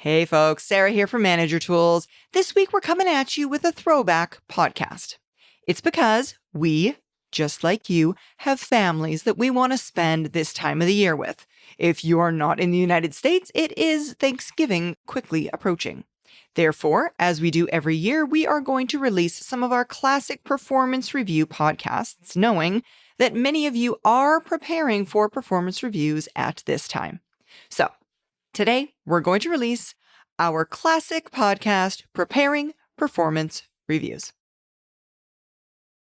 Hey folks, Sarah here from Manager Tools. This week we're coming at you with a throwback podcast. It's because we, just like you, have families that we want to spend this time of the year with. If you are not in the United States, it is Thanksgiving quickly approaching. Therefore, as we do every year, we are going to release some of our classic performance review podcasts, knowing that many of you are preparing for performance reviews at this time. So, today, we're going to release our classic podcast, Preparing Performance Reviews.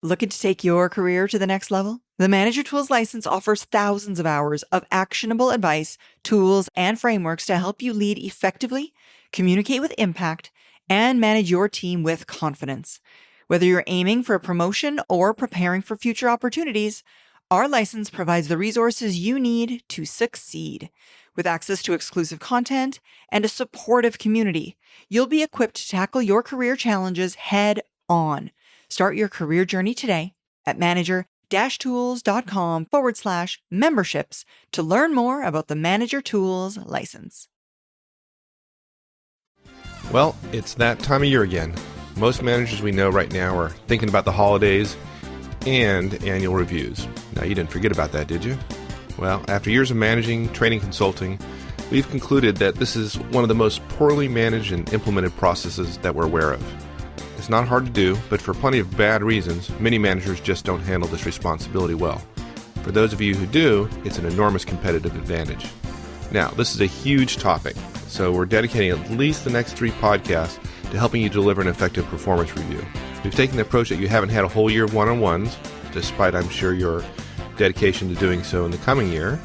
Looking to take your career to the next level? The Manager Tools license offers thousands of hours of actionable advice, tools, and frameworks to help you lead effectively, communicate with impact, and manage your team with confidence. Whether you're aiming for a promotion or preparing for future opportunities, our license provides the resources you need to succeed. With access to exclusive content and a supportive community, you'll be equipped to tackle your career challenges head on. Start your career journey today at manager-tools.com/memberships to learn more about the Manager Tools license. Well, it's that time of year again. Most managers we know right now are thinking about the holidays and annual reviews. Now, you didn't forget about that, did you? Well, after years of managing, training, consulting, we've concluded that this is one of the most poorly managed and implemented processes that we're aware of. It's not hard to do, but for plenty of bad reasons, many managers just don't handle this responsibility well. For those of you who do, it's an enormous competitive advantage. Now, this is a huge topic, so we're dedicating at least the next 3 podcasts to helping you deliver an effective performance review. We've taken the approach that you haven't had a whole year of one-on-ones, despite, I'm sure, your dedication to doing so in the coming year,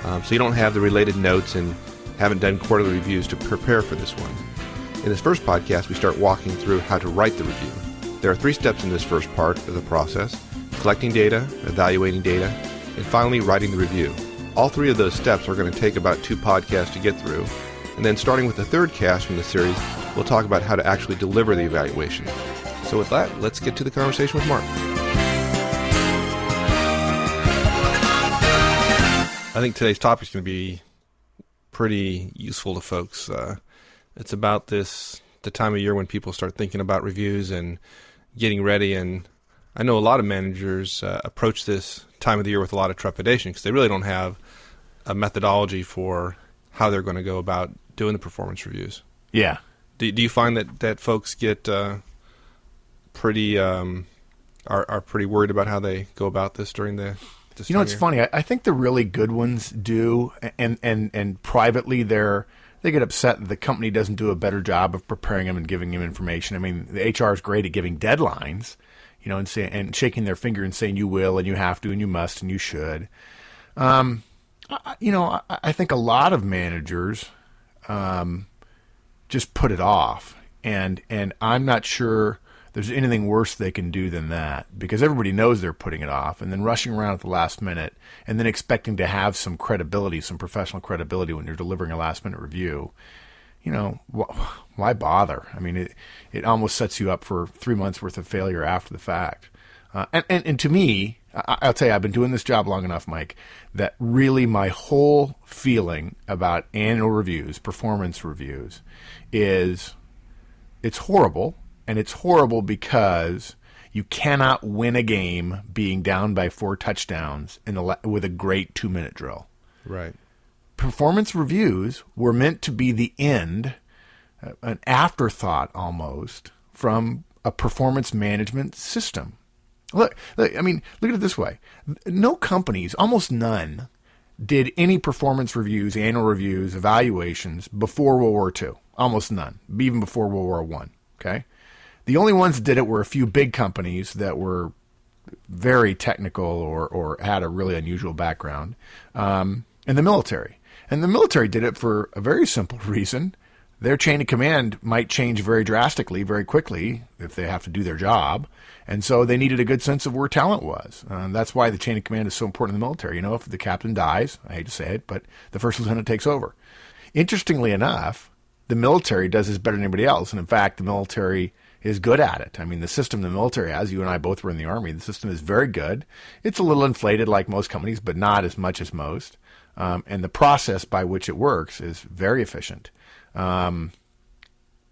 so you don't have the related notes and haven't done quarterly reviews to prepare for this one. In this first podcast, we start walking through how to write the review. There are 3 steps in this first part of the process: collecting data, evaluating data, and finally writing the review. All 3 of those steps are going to take about 2 podcasts to get through, and then starting with the third cast from the series, we'll talk about how to actually deliver the evaluation. So with that, let's get to the conversation with Mark. I think today's topic is going to be pretty useful to folks. It's about the time of year when people start thinking about reviews and getting ready. And I know a lot of managers approach this time of the year with a lot of trepidation because they really don't have a methodology for how they're going to go about doing the performance reviews. Yeah. Do you find that folks get pretty worried about how they go about this during this You know, it's funny. I think the really good ones do, and privately they get upset that the company doesn't do a better job of preparing them and giving them information. I mean, the HR is great at giving deadlines, and shaking their finger and saying you will and you have to and you must and you should. I think a lot of managers just put it off, and I'm not sure there's anything worse they can do than that, because everybody knows they're putting it off and then rushing around at the last minute and then expecting to have some credibility, some professional credibility when you're delivering a last-minute review. Why bother? I mean, it almost sets you up for 3 months' worth of failure after the fact. And to me, I'll tell you, I've been doing this job long enough, Mike, that really my whole feeling about annual reviews, performance reviews, is it's horrible. And it's horrible because you cannot win a game being down by 4 touchdowns with a great 2-minute drill. Right. Performance reviews were meant to be the end, an afterthought almost, from a performance management system. Look at it this way. No companies, almost none, did any performance reviews, annual reviews, evaluations before World War II. Almost none, even before World War I. Okay? The only ones that did it were a few big companies that were very technical or had a really unusual background, and the military. And the military did it for a very simple reason. Their chain of command might change very drastically, very quickly, if they have to do their job. And so they needed a good sense of where talent was. That's why the chain of command is so important in the military. If the captain dies, I hate to say it, but the first lieutenant takes over. Interestingly enough, the military does this better than anybody else. And in fact, the military is good at it. I mean, the system the military has, you and I both were in the Army, the system is very good. It's a little inflated like most companies, but not as much as most. And the process by which it works is very efficient. and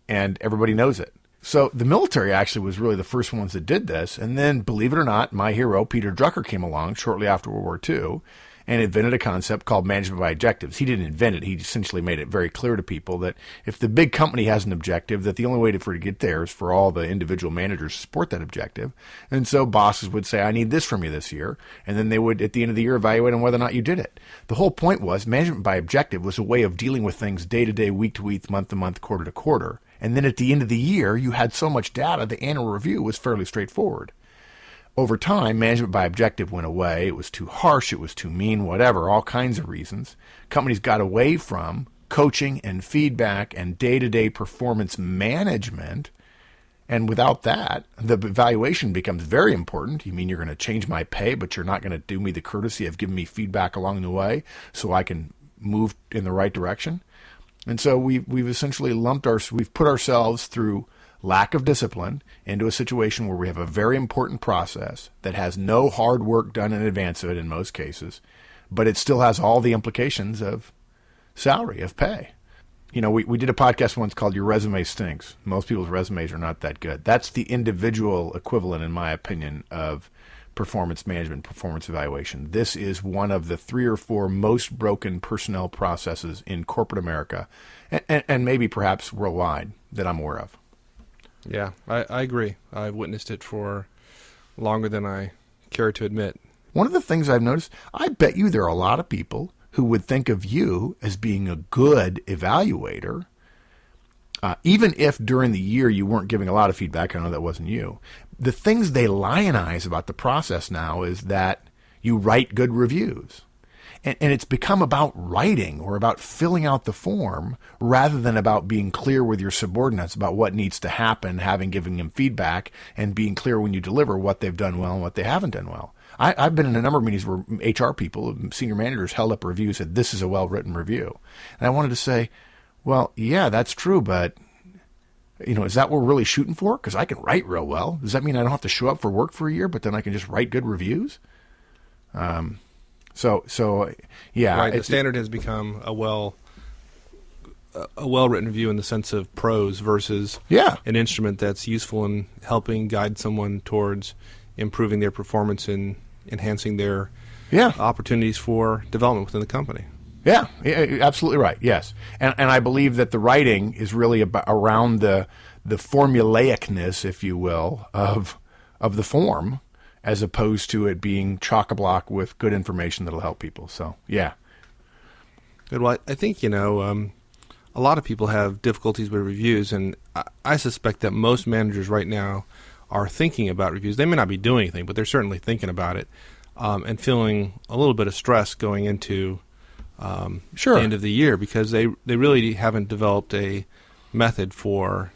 everybody knows it. So the military actually was really the first ones that did this. And then, believe it or not, my hero, Peter Drucker, came along shortly after World War II and invented a concept called management by objectives. He didn't invent it. He essentially made it very clear to people that if the big company has an objective, that the only way for it to get there is for all the individual managers to support that objective. And so bosses would say, I need this from you this year. And then they would, at the end of the year, evaluate on whether or not you did it. The whole point was management by objective was a way of dealing with things day to day, week to week, month to month, quarter to quarter. And then at the end of the year, you had so much data, the annual review was fairly straightforward. Over time, management by objective went away. It was too harsh. It was too mean, whatever, all kinds of reasons. Companies got away from coaching and feedback and day-to-day performance management. And without that, the evaluation becomes very important. You mean you're going to change my pay, but you're not going to do me the courtesy of giving me feedback along the way so I can move in the right direction? And so we've essentially we've put ourselves through lack of discipline into a situation where we have a very important process that has no hard work done in advance of it in most cases, but it still has all the implications of salary, of pay. You know, we did a podcast once called Your Resume Stinks. Most people's resumes are not that good. That's the individual equivalent, in my opinion, of performance management, performance evaluation. This is one of the 3 or 4 most broken personnel processes in corporate America and maybe perhaps worldwide that I'm aware of. Yeah, I agree. I've witnessed it for longer than I care to admit. One of the things I've noticed, I bet you there are a lot of people who would think of you as being a good evaluator, even if during the year you weren't giving a lot of feedback. I know that wasn't you. The things they lionize about the process now is that you write good reviews. And it's become about writing or about filling out the form rather than about being clear with your subordinates about what needs to happen, giving them feedback, and being clear when you deliver what they've done well and what they haven't done well. I've been in a number of meetings where HR people, senior managers, held up a review and said, this is a well-written review. And I wanted to say, well, yeah, that's true, but is that what we're really shooting for? Because I can write real well. Does that mean I don't have to show up for work for a year, but then I can just write good reviews? So yeah. Right. The standard has become a well-written review in the sense of prose versus an instrument that's useful in helping guide someone towards improving their performance and enhancing their opportunities for development within the company. Yeah, absolutely right. Yes, and I believe that the writing is really around the formulaicness, if you will, of the form, as opposed to it being chock-a-block with good information that'll help people. So yeah. Good. Well, I think a lot of people have difficulties with reviews, and I suspect that most managers right now are thinking about reviews. They may not be doing anything, but they're certainly thinking about it, and feeling a little bit of stress going into the end of the year because they really haven't developed a method for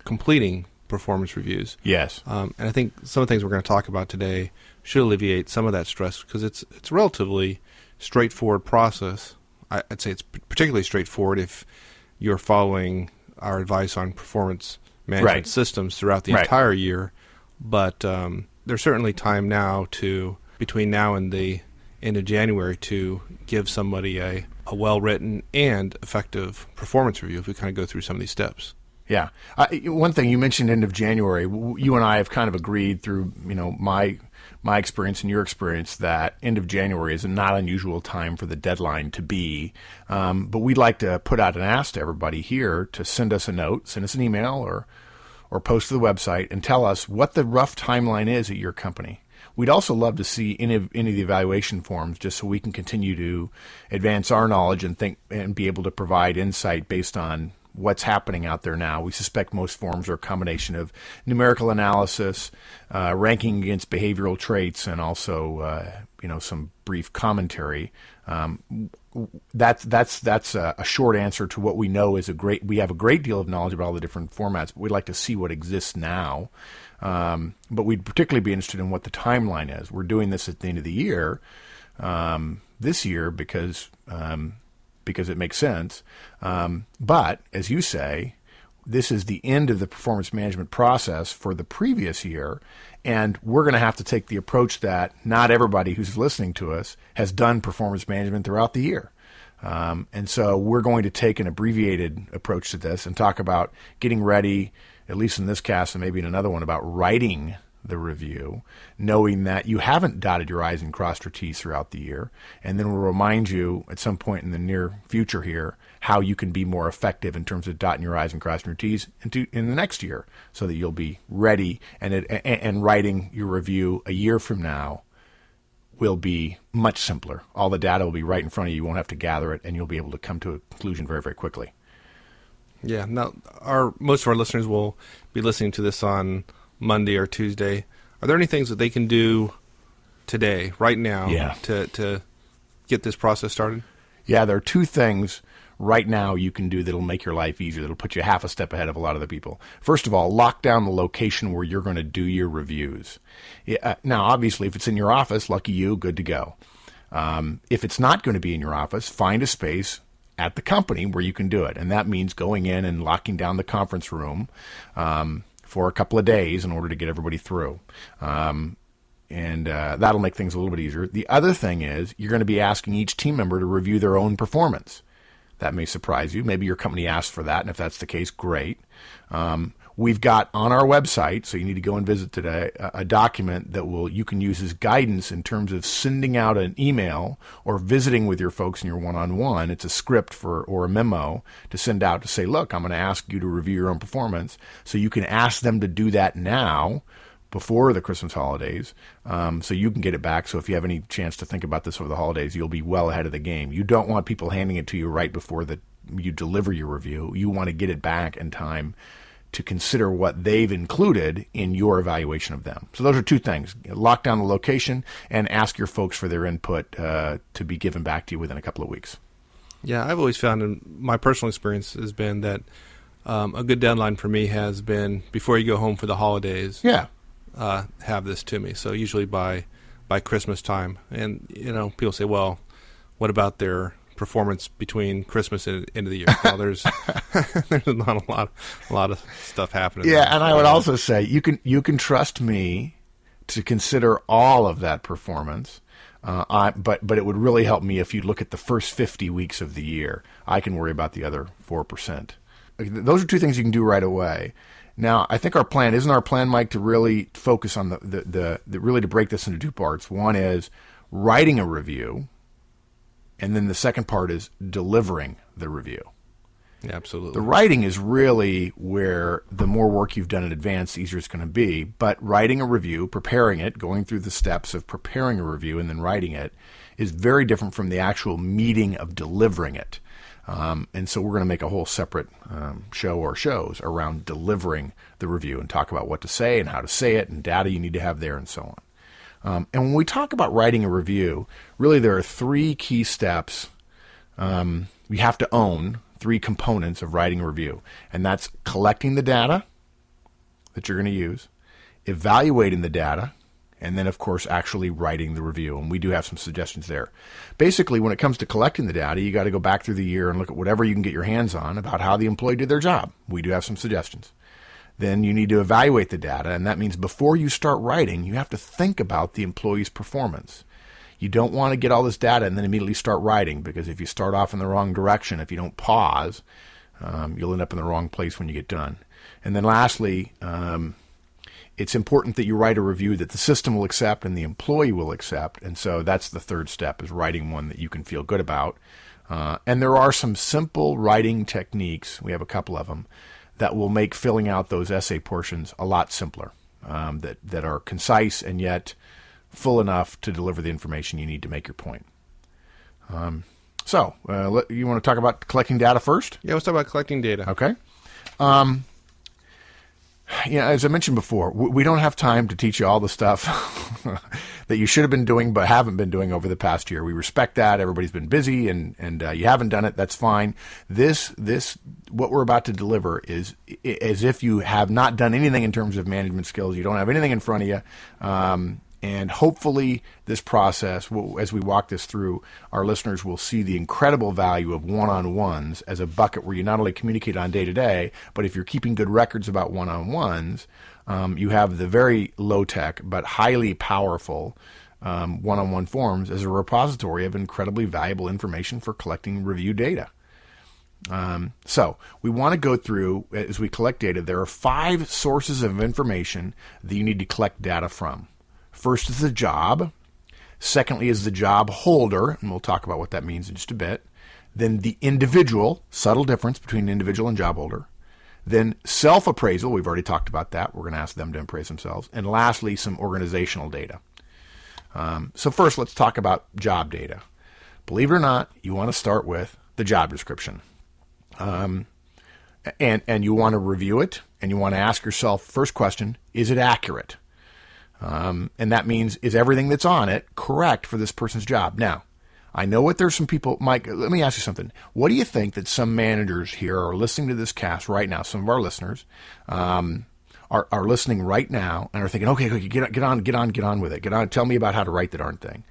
completing performance reviews. Yes. And I think some of the things we're going to talk about today should alleviate some of that stress because it's a relatively straightforward process. I'd say it's particularly straightforward if you're following our advice on performance management systems throughout the entire year. But there's certainly time now between now and the end of January to give somebody a well-written and effective performance review if we kind of go through some of these steps. Yeah. One thing you mentioned, end of January, you and I have kind of agreed through, my experience and your experience that end of January is a not unusual time for the deadline to be. But we'd like to put out an ask to everybody here to send us a note, send us an email or post to the website and tell us what the rough timeline is at your company. We'd also love to see any of the evaluation forms just so we can continue to advance our knowledge and think and be able to provide insight based on what's happening out there now. We suspect most forms are a combination of numerical analysis, ranking against behavioral traits, and also some brief commentary. That's a short answer to what we know is we have a great deal of knowledge about all the different formats, but we'd like to see what exists now. But we'd particularly be interested in what the timeline is. We're doing this at the end of the year, this year because it makes sense. But as you say, this is the end of the performance management process for the previous year, and we're going to have to take the approach that not everybody who's listening to us has done performance management throughout the year. And so we're going to take an abbreviated approach to this and talk about getting ready, at least in this cast and maybe in another one, about writing the review, knowing that you haven't dotted your I's and crossed your T's throughout the year. And then we'll remind you at some point in the near future here how you can be more effective in terms of dotting your I's and crossing your T's in the next year so that you'll be ready and writing your review a year from now will be much simpler. All the data will be right in front of you. You won't have to gather it, and you'll be able to come to a conclusion very, very quickly. Yeah. Now, most of our listeners will be listening to this on Monday or Tuesday. Are there any things that they can do today, right now, to get this process started? Yeah, there are two things right now you can do that'll make your life easier, that'll put you half a step ahead of a lot of the people. First of all, lock down the location where you're going to do your reviews. Now, obviously, if it's in your office, lucky you, good to go. If it's not going to be in your office, find a space at the company where you can do it. And that means going in and locking down the conference room for a couple of days in order to get everybody through. And that'll make things a little bit easier. The other thing is you're going to be asking each team member to review their own performance. That may surprise you. Maybe your company asks for that, and if that's the case, great. We've got on our website, so you need to go and visit today, a document that you can use as guidance in terms of sending out an email or visiting with your folks in your one-on-one. It's a script or a memo to send out to say, look, I'm going to ask you to review your own performance. So you can ask them to do that now before the Christmas holidays, so you can get it back. So if you have any chance to think about this over the holidays, you'll be well ahead of the game. You don't want people handing it to you right before you deliver your review. You want to get it back in time to consider what they've included in your evaluation of them. So those are two things. Lock down the location and ask your folks for their input to be given back to you within a couple of weeks. Yeah, I've always found in my personal experience has been that a good deadline for me has been before you go home for the holidays. Yeah. Have this to me. So usually by Christmas time. And, people say, well, what about their performance between Christmas and end of the year? Well, there's not a lot of stuff happening. Yeah, and I would also say you can trust me to consider all of that performance. But it would really help me if you look at the first 50 weeks of the year. I can worry about the other 4%. Those are two things you can do right away. Now, I think isn't our plan, Mike, to really focus on really to break this into two parts. One is writing a review, and then the second part is delivering the review. Yeah, absolutely. The writing is really where the more work you've done in advance, the easier it's going to be. But writing a review, preparing it, going through the steps of preparing a review and then writing it is very different from the actual meeting of delivering it. And so we're going to make a whole separate show or shows around delivering the review and talk about what to say and how to say it and data you need to have there and so on. And when we talk about writing a review, really there are three key steps we have to own, three components of writing a review. And that's collecting the data that you're going to use, evaluating the data, and then, of course, actually writing the review. And we do have some suggestions there. Basically, when it comes to collecting the data, you got to go back through the year and look at whatever you can get your hands on about how the employee did their job. We do have some suggestions. Then you need to evaluate the data, and that means before you start writing, you have to think about the employee's performance. You don't want to get all this data and then immediately start writing, because if you start off in the wrong direction, if you don't pause, you'll end up in the wrong place when you get done. And then lastly, it's important that you write a review that the system will accept and the employee will accept. And so that's the third step, is writing one that you can feel good about. And there are some simple writing techniques, we have a couple of them, that will make filling out those essay portions a lot simpler, that are concise and yet full enough to deliver the information you need to make your point. So you want to talk about collecting data first? Yeah, let's talk about collecting data. Okay. As I mentioned before, we don't have time to teach you all the stuff that you should have been doing but haven't been doing over the past year. We respect that. Everybody's been busy and you haven't done it. That's fine. This what we're about to deliver is as if you have not done anything in terms of management skills. You don't have anything in front of you. And hopefully this process, as we walk this through, our listeners will see the incredible value of one-on-ones as a bucket where you not only communicate on day-to-day, but if you're keeping good records about one-on-ones, you have the very low-tech but highly powerful one-on-one forums as a repository of incredibly valuable information for collecting review data. So we want to go through, as we collect data, there are 5 sources of information that you need to collect data from. First is the job. Secondly is the job holder, and we'll talk about what that means in just a bit. Then the individual, subtle difference between individual and job holder. Then self-appraisal, we've already talked about that. We're going to ask them to appraise themselves. And lastly, some organizational data. So first, let's talk about job data. Believe it or not, you want to start with the job description. And you want to review it, and you want to ask yourself, first question, is it accurate? And that means, is everything that's on it correct for this person's job? Now, I know what there's some people, Mike, let me ask you something. What do you think that some managers here are listening to this cast right now, some of our listeners, are listening right now and are thinking, okay, get on with it. Tell me about how to write the darn thing.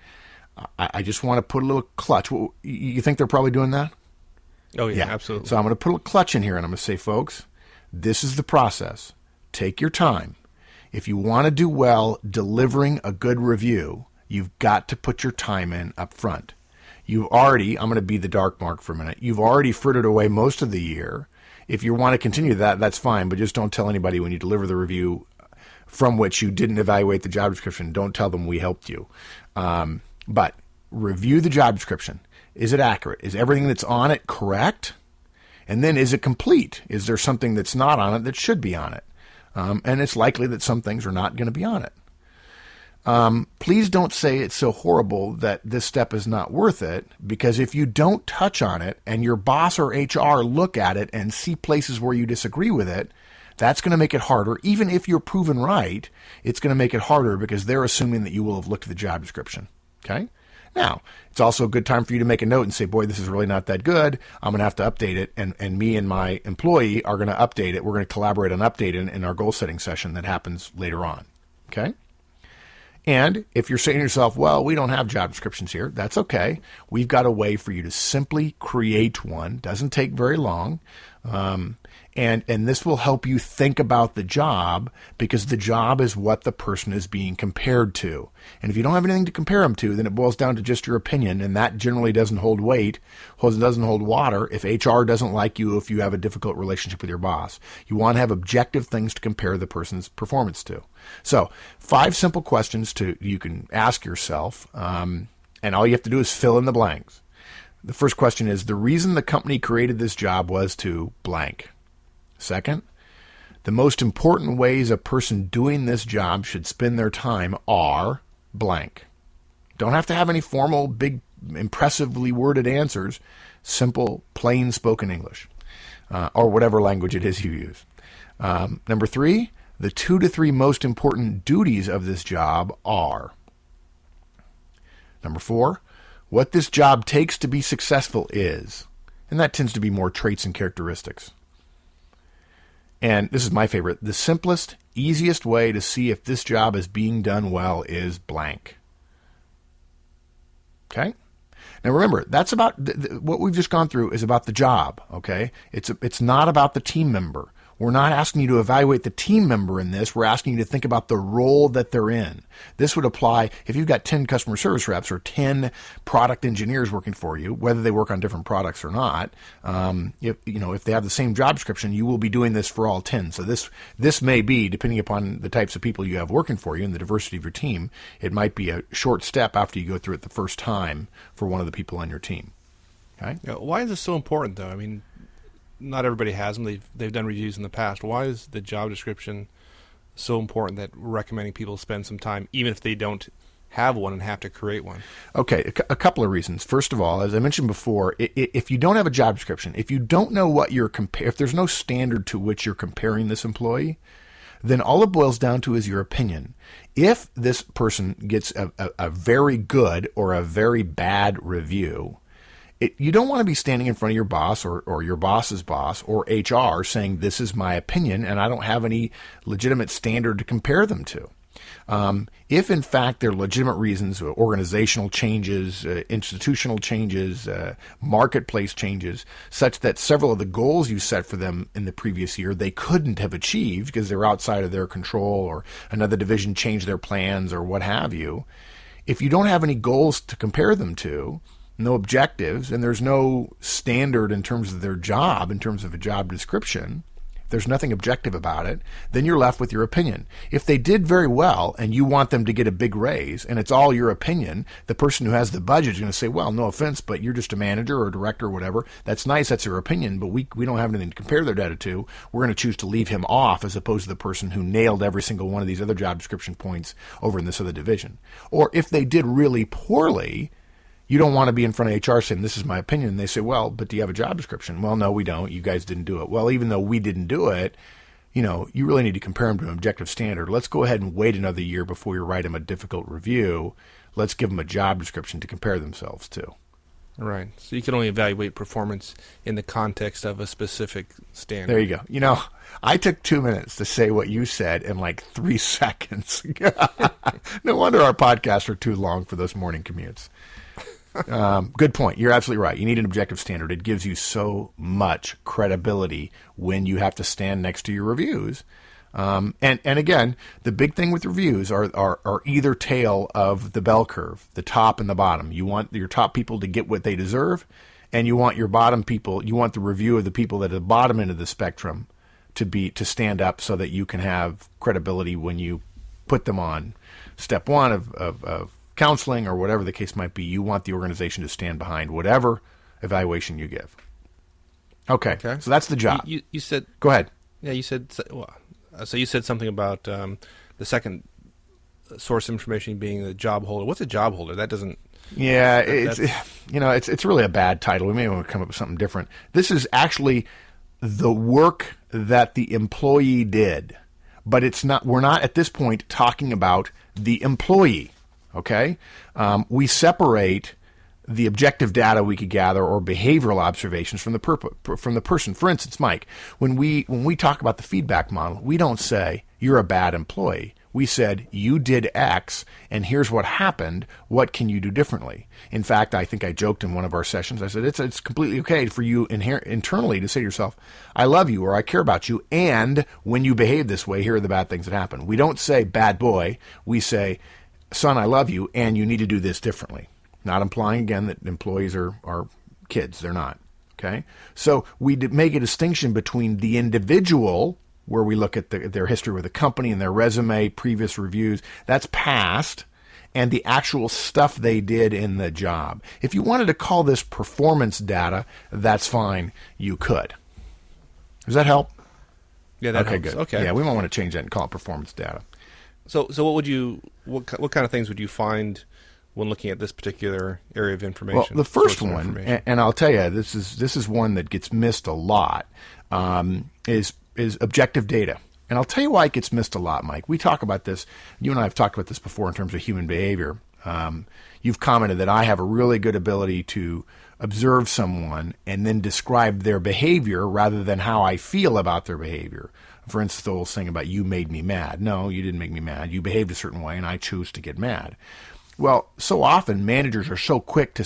I just want to put a little clutch. You think they're probably doing that? Oh, yeah, absolutely. So I'm going to put a clutch in here, and I'm going to say, folks, this is the process. Take your time. If you want to do well delivering a good review, you've got to put your time in up front. I'm going to be the dark mark for a minute. You've already frittered away most of the year. If you want to continue that, that's fine, but just don't tell anybody when you deliver the review from which you didn't evaluate the job description. Don't tell them we helped you. But review the job description. Is it accurate? Is everything that's on it correct? And then is it complete? Is there something that's not on it that should be on it? And it's likely that some things are not going to be on it. Please don't say it's so horrible that this step is not worth it, because if you don't touch on it and your boss or HR look at it and see places where you disagree with it, that's going to make it harder. Even if you're proven right, it's going to make it harder because they're assuming that you will have looked at the job description. Okay? Now, it's also a good time for you to make a note and say, boy, this is really not that good. I'm going to have to update it. And me and my employee are going to update it. We're going to collaborate on updating in our goal setting session that happens later on. Okay? And if you're saying to yourself, well, we don't have job descriptions here, that's okay. We've got a way for you to simply create one. Doesn't take very long. And this will help you think about the job, because the job is what the person is being compared to. And if you don't have anything to compare them to, then it boils down to just your opinion, and that generally doesn't hold weight, doesn't hold water if HR doesn't like you, if you have a difficult relationship with your boss. You want to have objective things to compare the person's performance to. So 5 simple questions you can ask yourself, and all you have to do is fill in the blanks. The first question is, the reason the company created this job was to blank. Second, the most important ways a person doing this job should spend their time are blank. Don't have to have any formal, big, impressively worded answers. Simple, plain spoken English, or whatever language it is you use. Number 3, the 2 to 3 most important duties of this job are. Number 4, what this job takes to be successful is. And that tends to be more traits and characteristics. And this is my favorite. The simplest, easiest way to see if this job is being done well is blank. Okay? Now remember, that's about what we've just gone through is about the job, okay? It's not about the team member. We're not asking you to evaluate the team member in this. We're asking you to think about the role that they're in. This would apply if you've got 10 customer service reps or 10 product engineers working for you, whether they work on different products or not. If they have the same job description, you will be doing this for all 10. So this may be, depending upon the types of people you have working for you and the diversity of your team, it might be a short step after you go through it the first time for one of the people on your team. Okay? Yeah, why is this so important, though? I mean, not everybody has them. They've done reviews in the past. Why is the job description so important that we're recommending people spend some time, even if they don't have one and have to create one? Okay, a couple of reasons. First of all, as I mentioned before, if you don't have a job description, if you don't know what you're if there's no standard to which you're comparing this employee, then all it boils down to is your opinion. If this person gets a very good or a very bad review, you don't want to be standing in front of your boss or your boss's boss or HR saying, this is my opinion and I don't have any legitimate standard to compare them to. If in fact there are legitimate reasons, organizational changes, institutional changes, marketplace changes, such that several of the goals you set for them in the previous year they couldn't have achieved because they're outside of their control, or another division changed their plans or what have you, if you don't have any goals to compare them to, no objectives, and there's no standard in terms of their job, in terms of a job description, if there's nothing objective about it, then you're left with your opinion. If they did very well and you want them to get a big raise and it's all your opinion, the person who has the budget is going to say, well, no offense, but you're just a manager or a director or whatever. That's nice. That's their opinion, but we don't have anything to compare their data to. We're going to choose to leave him off as opposed to the person who nailed every single one of these other job description points over in this other division. Or if they did really poorly, you don't want to be in front of HR saying, this is my opinion. And they say, well, but do you have a job description? Well, no, we don't. You guys didn't do it. Well, even though we didn't do it, you really need to compare them to an objective standard. Let's go ahead and wait another year before you write them a difficult review. Let's give them a job description to compare themselves to. Right. So you can only evaluate performance in the context of a specific standard. There you go. I took 2 minutes to say what you said in like 3 seconds. No wonder our podcasts are too long for those morning commutes. Good point. You're absolutely right. You need an objective standard. It gives you so much credibility when you have to stand next to your reviews. And again, the big thing with reviews are either tail of the bell curve, the top and the bottom. You want your top people to get what they deserve, and you want your bottom people, you want the review of the people that are at the bottom end of the spectrum to stand up so that you can have credibility when you put them on step one of counseling or whatever the case might be. You want the organization to stand behind whatever evaluation you give. Okay. So that's the job. You said... Go ahead. Yeah, you said... So you said something about the second source information being the job holder. What's a job holder? That doesn't... Yeah, it's really a bad title. We may want to come up with something different. This is actually the work that the employee did, but it's not. We're not at this point talking about the employee. Okay, we separate the objective data we could gather or behavioral observations from the person. For instance, Mike, when we talk about the feedback model, we don't say you're a bad employee. We said you did X, and here's what happened. What can you do differently? In fact, I think I joked in one of our sessions. I said it's completely okay for you internally to say to yourself, "I love you" or "I care about you," and when you behave this way, here are the bad things that happen. We don't say "bad boy." We say, "Son, I love you, and you need to do this differently." Not implying, again, that employees are kids. They're not. Okay? So we make a distinction between the individual, where we look at their history with the company and their resume, previous reviews. That's past. And the actual stuff they did in the job. If you wanted to call this performance data, that's fine. You could. Does that help? Yeah, that helps. Good. Okay. Yeah, we might want to change that and call it performance data. So what kind of things would you find when looking at this particular area of information? Well, the first one, and I'll tell you, this is one that gets missed a lot, is objective data. And I'll tell you why it gets missed a lot, Mike. We talk about this. You and I have talked about this before in terms of human behavior. You've commented that I have a really good ability to observe someone and then describe their behavior rather than how I feel about their behavior. For instance, the whole thing about you made me mad. No, you didn't make me mad. You behaved a certain way, and I choose to get mad. Well, so often managers are so quick to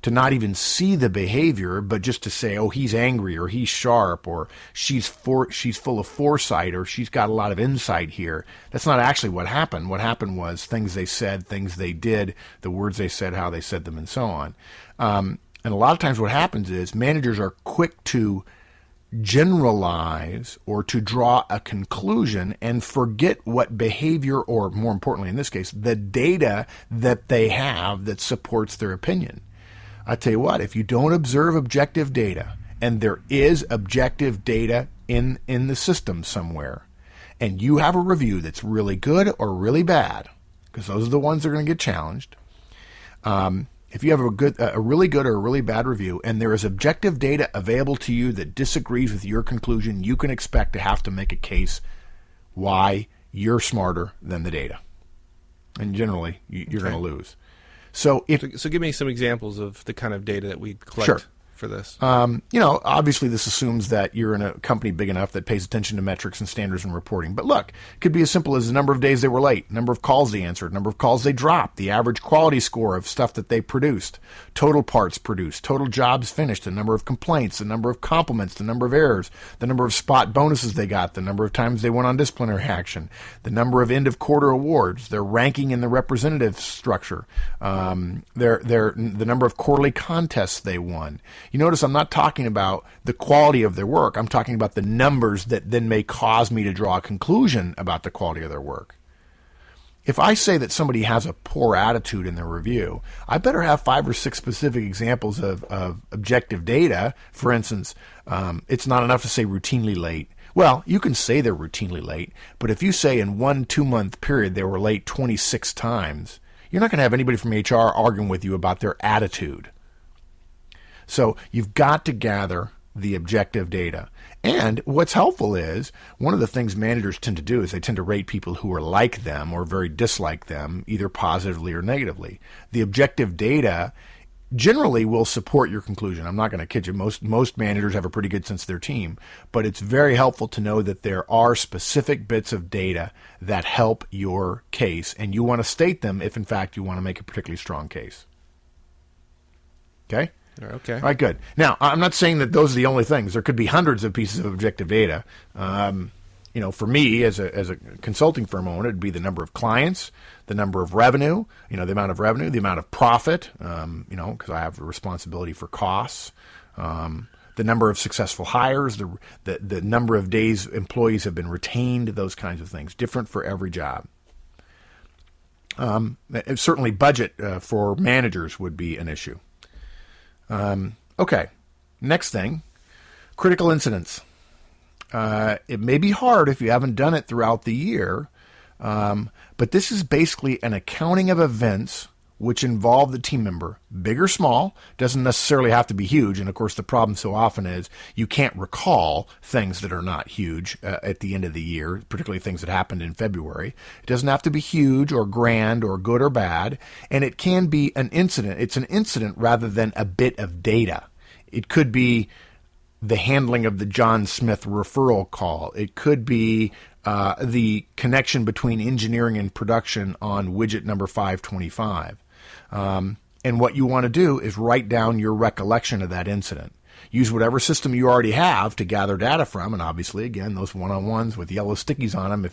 not even see the behavior, but just to say, oh, he's angry, or he's sharp, or she's full of foresight, or she's got a lot of insight here. That's not actually what happened. What happened was things they said, things they did, the words they said, how they said them, and so on. And a lot of times what happens is managers are quick to generalize or to draw a conclusion and forget what behavior, or more importantly in this case, the data that they have that supports their opinion. I tell you what, if you don't observe objective data, and there is objective data in the system somewhere, and you have a review that's really good or really bad, because those are the ones that are going to get challenged. If you have a really good or a really bad review, and there is objective data available to you that disagrees with your conclusion, you can expect to have to make a case why you're smarter than the data. And generally, you're going to lose. So give me some examples of the kind of data that we collect. Sure. for this? Obviously this assumes that you're in a company big enough that pays attention to metrics and standards and reporting. But look, it could be as simple as the number of days they were late, number of calls they answered, number of calls they dropped, the average quality score of stuff that they produced, total parts produced, total jobs finished, the number of complaints, the number of compliments, the number of errors, the number of spot bonuses they got, the number of times they went on disciplinary action, the number of end of quarter awards, their ranking in the representative structure, the number of quarterly contests they won. You notice I'm not talking about the quality of their work. I'm talking about the numbers that then may cause me to draw a conclusion about the quality of their work. If I say that somebody has a poor attitude in their review, I better have 5 or 6 specific examples of objective data. For instance, it's not enough to say routinely late. Well, you can say they're routinely late, but if you say in 1-2 month period they were late 26 times, you're not going to have anybody from HR arguing with you about their attitude. So you've got to gather the objective data. And what's helpful is, one of the things managers tend to do is they tend to rate people who are like them or very dislike them, either positively or negatively. The objective data generally will support your conclusion. I'm not going to kid you. Most managers have a pretty good sense of their team, but it's very helpful to know that there are specific bits of data that help your case, and you want to state them if, in fact, you want to make a particularly strong case. Okay? Okay. All right, good. Now, I'm not saying that those are the only things. There could be hundreds of pieces of objective data. For me, as a consulting firm owner, it'd be the number of clients, the number of revenue, the amount of revenue, the amount of profit, because I have a responsibility for costs, the number of successful hires, the number of days employees have been retained, those kinds of things, different for every job. Certainly budget for managers would be an issue. Okay, next thing, critical incidents. It may be hard if you haven't done it throughout the year, but this is basically an accounting of events which involve the team member, big or small, doesn't necessarily have to be huge. And of course, the problem so often is you can't recall things that are not huge at the end of the year, particularly things that happened in February. It doesn't have to be huge or grand or good or bad, and it can be an incident. It's an incident rather than a bit of data. It could be the handling of the John Smith referral call. It could be the connection between engineering and production on widget number 525. And what you want to do is write down your recollection of that incident. Use whatever system you already have to gather data from, and obviously, again, those one-on-ones with yellow stickies on them.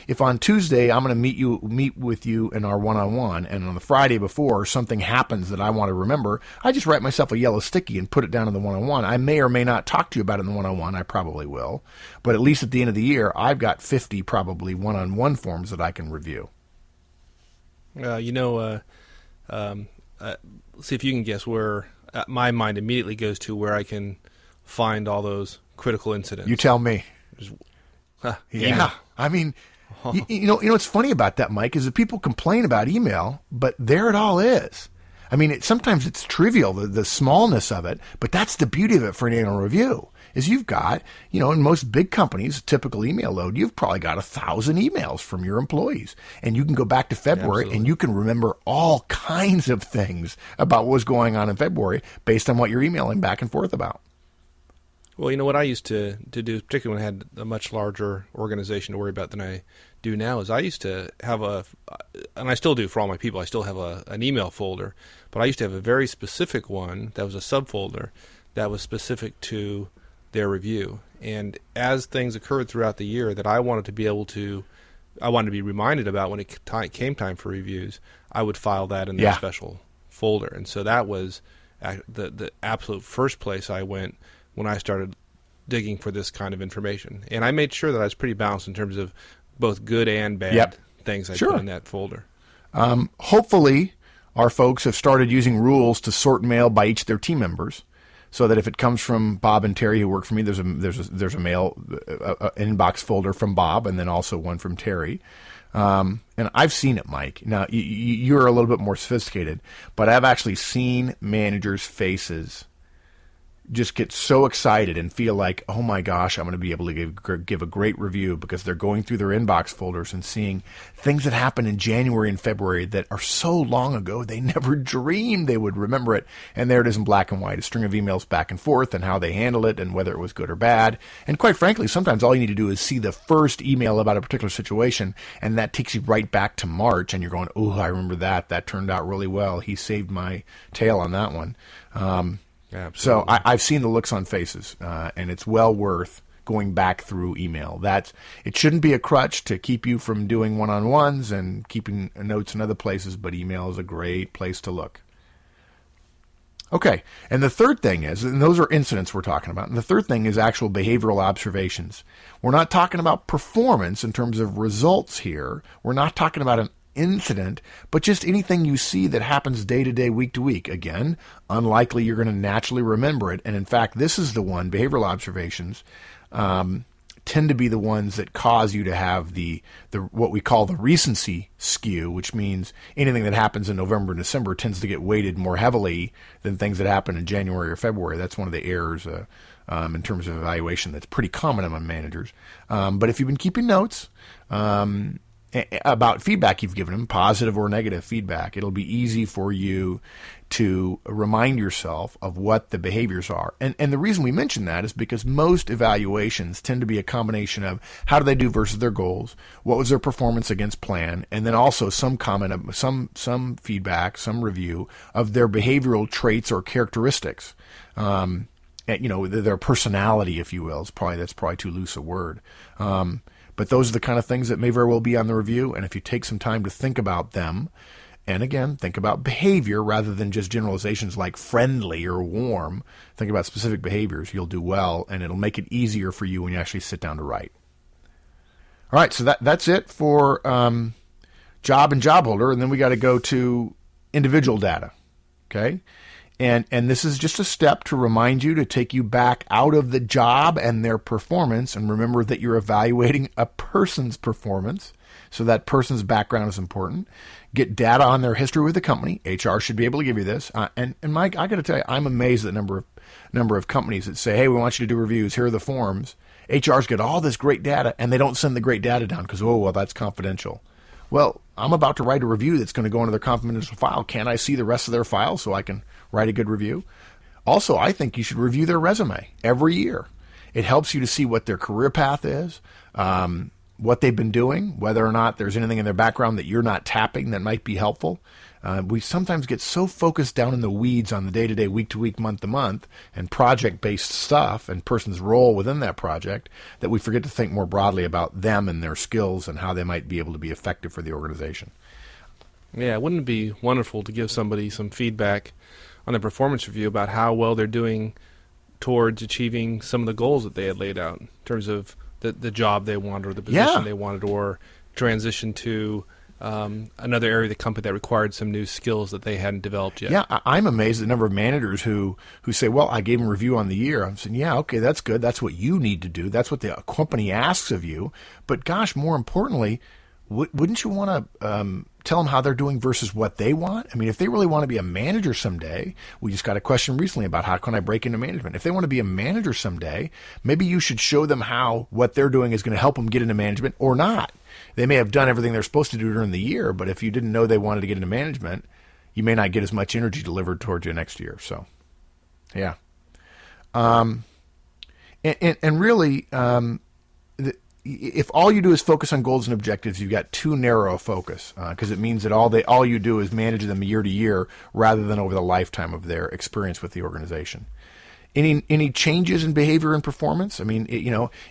If on Tuesday I'm going to meet with you in our one-on-one, and on the Friday before something happens that I want to remember, I just write myself a yellow sticky and put it down in the one-on-one. I may or may not talk to you about it in the one-on-one. I probably will, but at least at the end of the year, I've got 50 probably one-on-one forms that I can review. See if you can guess where my mind immediately goes to where I can find all those critical incidents. You tell me. Yeah. Email. I mean, what's funny about that, Mike, is that people complain about email, but there it all is. I mean, sometimes it's trivial, the smallness of it, but that's the beauty of it for an annual review, is you've got, in most big companies, typical email load, you've probably got 1,000 emails from your employees. And you can go back to February and you can remember all kinds of things about what was going on in February based on what you're emailing back and forth about. Well, what I used to do, particularly when I had a much larger organization to worry about than I do now, is I used to have and I still do for all my people, I still have an email folder, but I used to have a very specific one that was a subfolder that was specific to their review. And as things occurred throughout the year that I wanted to be reminded about when it came time for reviews, I would file that in that special folder. And so that was the absolute first place I went when I started digging for this kind of information. And I made sure that I was pretty balanced in terms of both good and bad things I put in that folder. Hopefully, our folks have started using rules to sort mail by each of their team members, so that if it comes from Bob and Terry who work for me, there's a mail inbox folder from Bob, and then also one from Terry. And I've seen it, Mike. Now you're a little bit more sophisticated, but I've actually seen managers' faces just get so excited and feel like, oh my gosh, I'm going to be able to give a great review, because they're going through their inbox folders and seeing things that happened in January and February that are so long ago they never dreamed they would remember it. And there it is in black and white, a string of emails back and forth and how they handled it and whether it was good or bad. And quite frankly, sometimes all you need to do is see the first email about a particular situation, and that takes you right back to March, and you're going, oh, I remember that. That turned out really well. He saved my tail on that one. So I've seen the looks on faces, and it's well worth going back through email. It shouldn't be a crutch to keep you from doing one-on-ones and keeping notes in other places, but email is a great place to look. Okay, and the third thing is, and those are incidents we're talking about, and the third thing is actual behavioral observations. We're not talking about performance in terms of results here. We're not talking about an incident, but just anything you see that happens day to day, week to week. Again, unlikely you're going to naturally remember it. And in fact, this is the one, behavioral observations tend to be the ones that cause you to have the what we call the recency skew, which means anything that happens in November and December tends to get weighted more heavily than things that happen in January or February. That's one of the errors in terms of evaluation that's pretty common among managers. But if you've been keeping notes, about feedback you've given them, positive or negative feedback, it'll be easy for you to remind yourself of what the behaviors are. And the reason we mention that is because most evaluations tend to be a combination of how do they do versus their goals, what was their performance against plan, and then also some comment, some feedback, some review of their behavioral traits or characteristics. Their personality, if you will. That's probably too loose a word. But those are the kind of things that may very well be on the review. And if you take some time to think about them, and again, think about behavior rather than just generalizations like friendly or warm, think about specific behaviors, you'll do well, and it'll make it easier for you when you actually sit down to write. All right, so that's it for job and job holder. And then we got to go to individual data, okay? And this is just a step to remind you to take you back out of the job and their performance, and remember that you're evaluating a person's performance. So that person's background is important. Get data on their history with the company. HR should be able to give you this. And Mike, I got to tell you, I'm amazed at the number of companies that say, hey, we want you to do reviews. Here are the forms. HR's get all this great data, and they don't send the great data down because, that's confidential. Well, I'm about to write a review that's going to go into their confidential file. Can I see the rest of their file so I can write a good review? Also, I think you should review their resume every year. It helps you to see what their career path is, what they've been doing, whether or not there's anything in their background that you're not tapping that might be helpful. We sometimes get so focused down in the weeds on the day-to-day, week-to-week, month-to-month, and project-based stuff and person's role within that project that we forget to think more broadly about them and their skills and how they might be able to be effective for the organization. Yeah, wouldn't it be wonderful to give somebody some feedback on a performance review about how well they're doing towards achieving some of the goals that they had laid out in terms of the job they wanted or the position they wanted, or transition to another area of the company that required some new skills that they hadn't developed yet. Yeah, I'm amazed at the number of managers who say, well, I gave them a review on the year. I'm saying, yeah, okay, that's good. That's what you need to do. That's what the company asks of you. But gosh, more importantly, wouldn't you want to tell them how they're doing versus what they want? I mean, if they really want to be a manager someday, we just got a question recently about how can I break into management. If they want to be a manager someday, maybe you should show them how what they're doing is going to help them get into management or not. They may have done everything they're supposed to do during the year, but if you didn't know they wanted to get into management, you may not get as much energy delivered towards you next year. So, yeah. And really, if all you do is focus on goals and objectives, you've got too narrow a focus, because it means that all you do is manage them year to year rather than over the lifetime of their experience with the organization. Any changes in behavior and performance? I mean,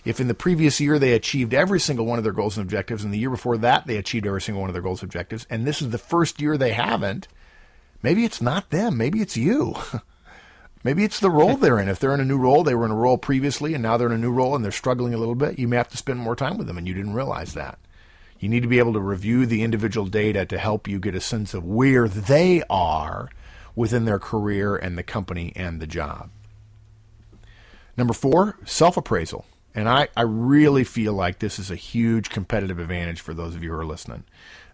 if in the previous year they achieved every single one of their goals and objectives, and the year before that they achieved every single one of their goals and objectives, and this is the first year they haven't, maybe it's not them, maybe it's you. Maybe it's the role they're in. If they're in a new role, they were in a role previously, and now they're in a new role and they're struggling a little bit, you may have to spend more time with them, and you didn't realize that. You need to be able to review the individual data to help you get a sense of where they are within their career and the company and the job. Number 4, self-appraisal. And I really feel like this is a huge competitive advantage for those of you who are listening.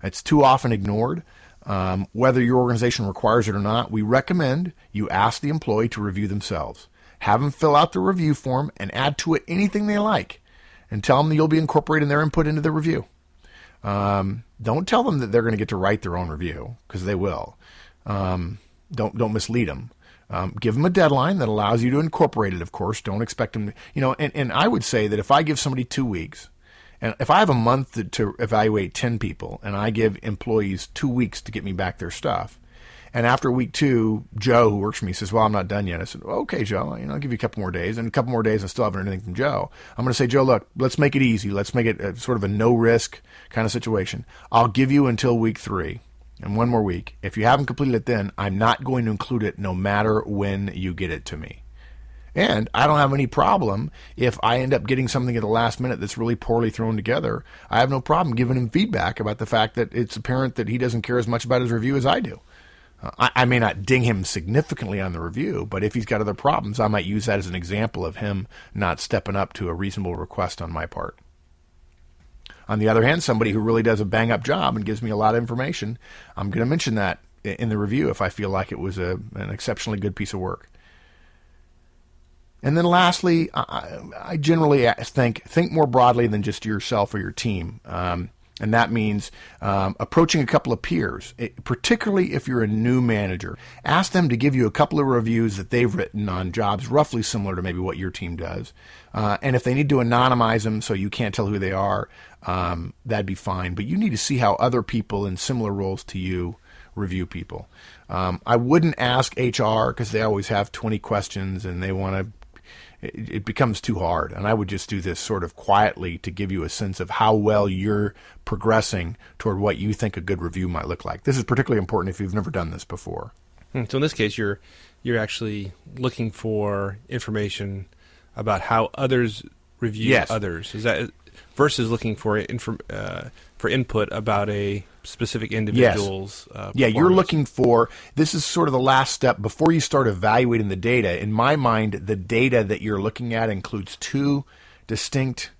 It's too often ignored. Whether your organization requires it or not, we recommend you ask the employee to review themselves. Have them fill out the review form and add to it anything they like, and tell them that you'll be incorporating their input into the review. Don't tell them that they're going to get to write their own review, because they will. Don't mislead them. Give them a deadline that allows you to incorporate it, of course. Don't expect them to, and I would say that if I give somebody 2 weeks, and if I have a month to evaluate 10 people, and I give employees 2 weeks to get me back their stuff, and after week 2, Joe, who works for me, says, well, I'm not done yet. I said, well, okay, Joe, I'll give you a couple more days. And a couple more days, I still haven't heard anything from Joe. I'm going to say, Joe, look, let's make it easy. Let's make it sort of a no-risk kind of situation. I'll give you until week 3 and 1 more week. If you haven't completed it then, I'm not going to include it no matter when you get it to me. And I don't have any problem if I end up getting something at the last minute that's really poorly thrown together. I have no problem giving him feedback about the fact that it's apparent that he doesn't care as much about his review as I do. I may not ding him significantly on the review, but if he's got other problems, I might use that as an example of him not stepping up to a reasonable request on my part. On the other hand, somebody who really does a bang-up job and gives me a lot of information, I'm going to mention that in the review if I feel like it was an exceptionally good piece of work. And then lastly, I generally think more broadly than just yourself or your team. And that means approaching a couple of peers, particularly if you're a new manager. Ask them to give you a couple of reviews that they've written on jobs roughly similar to maybe what your team does. And if they need to anonymize them so you can't tell who they are, that'd be fine. But you need to see how other people in similar roles to you review people. I wouldn't ask HR because they always have 20 questions and they want to. It becomes too hard. And I would just do this sort of quietly to give you a sense of how well you're progressing toward what you think a good review might look like. This is particularly important if you've never done this before. So in this case, you're actually looking for information about how others review others. Is that versus looking for input about a specific individual's you're looking for, this is sort of the last step before you start evaluating the data. In my mind, the data that you're looking at includes 2 distinct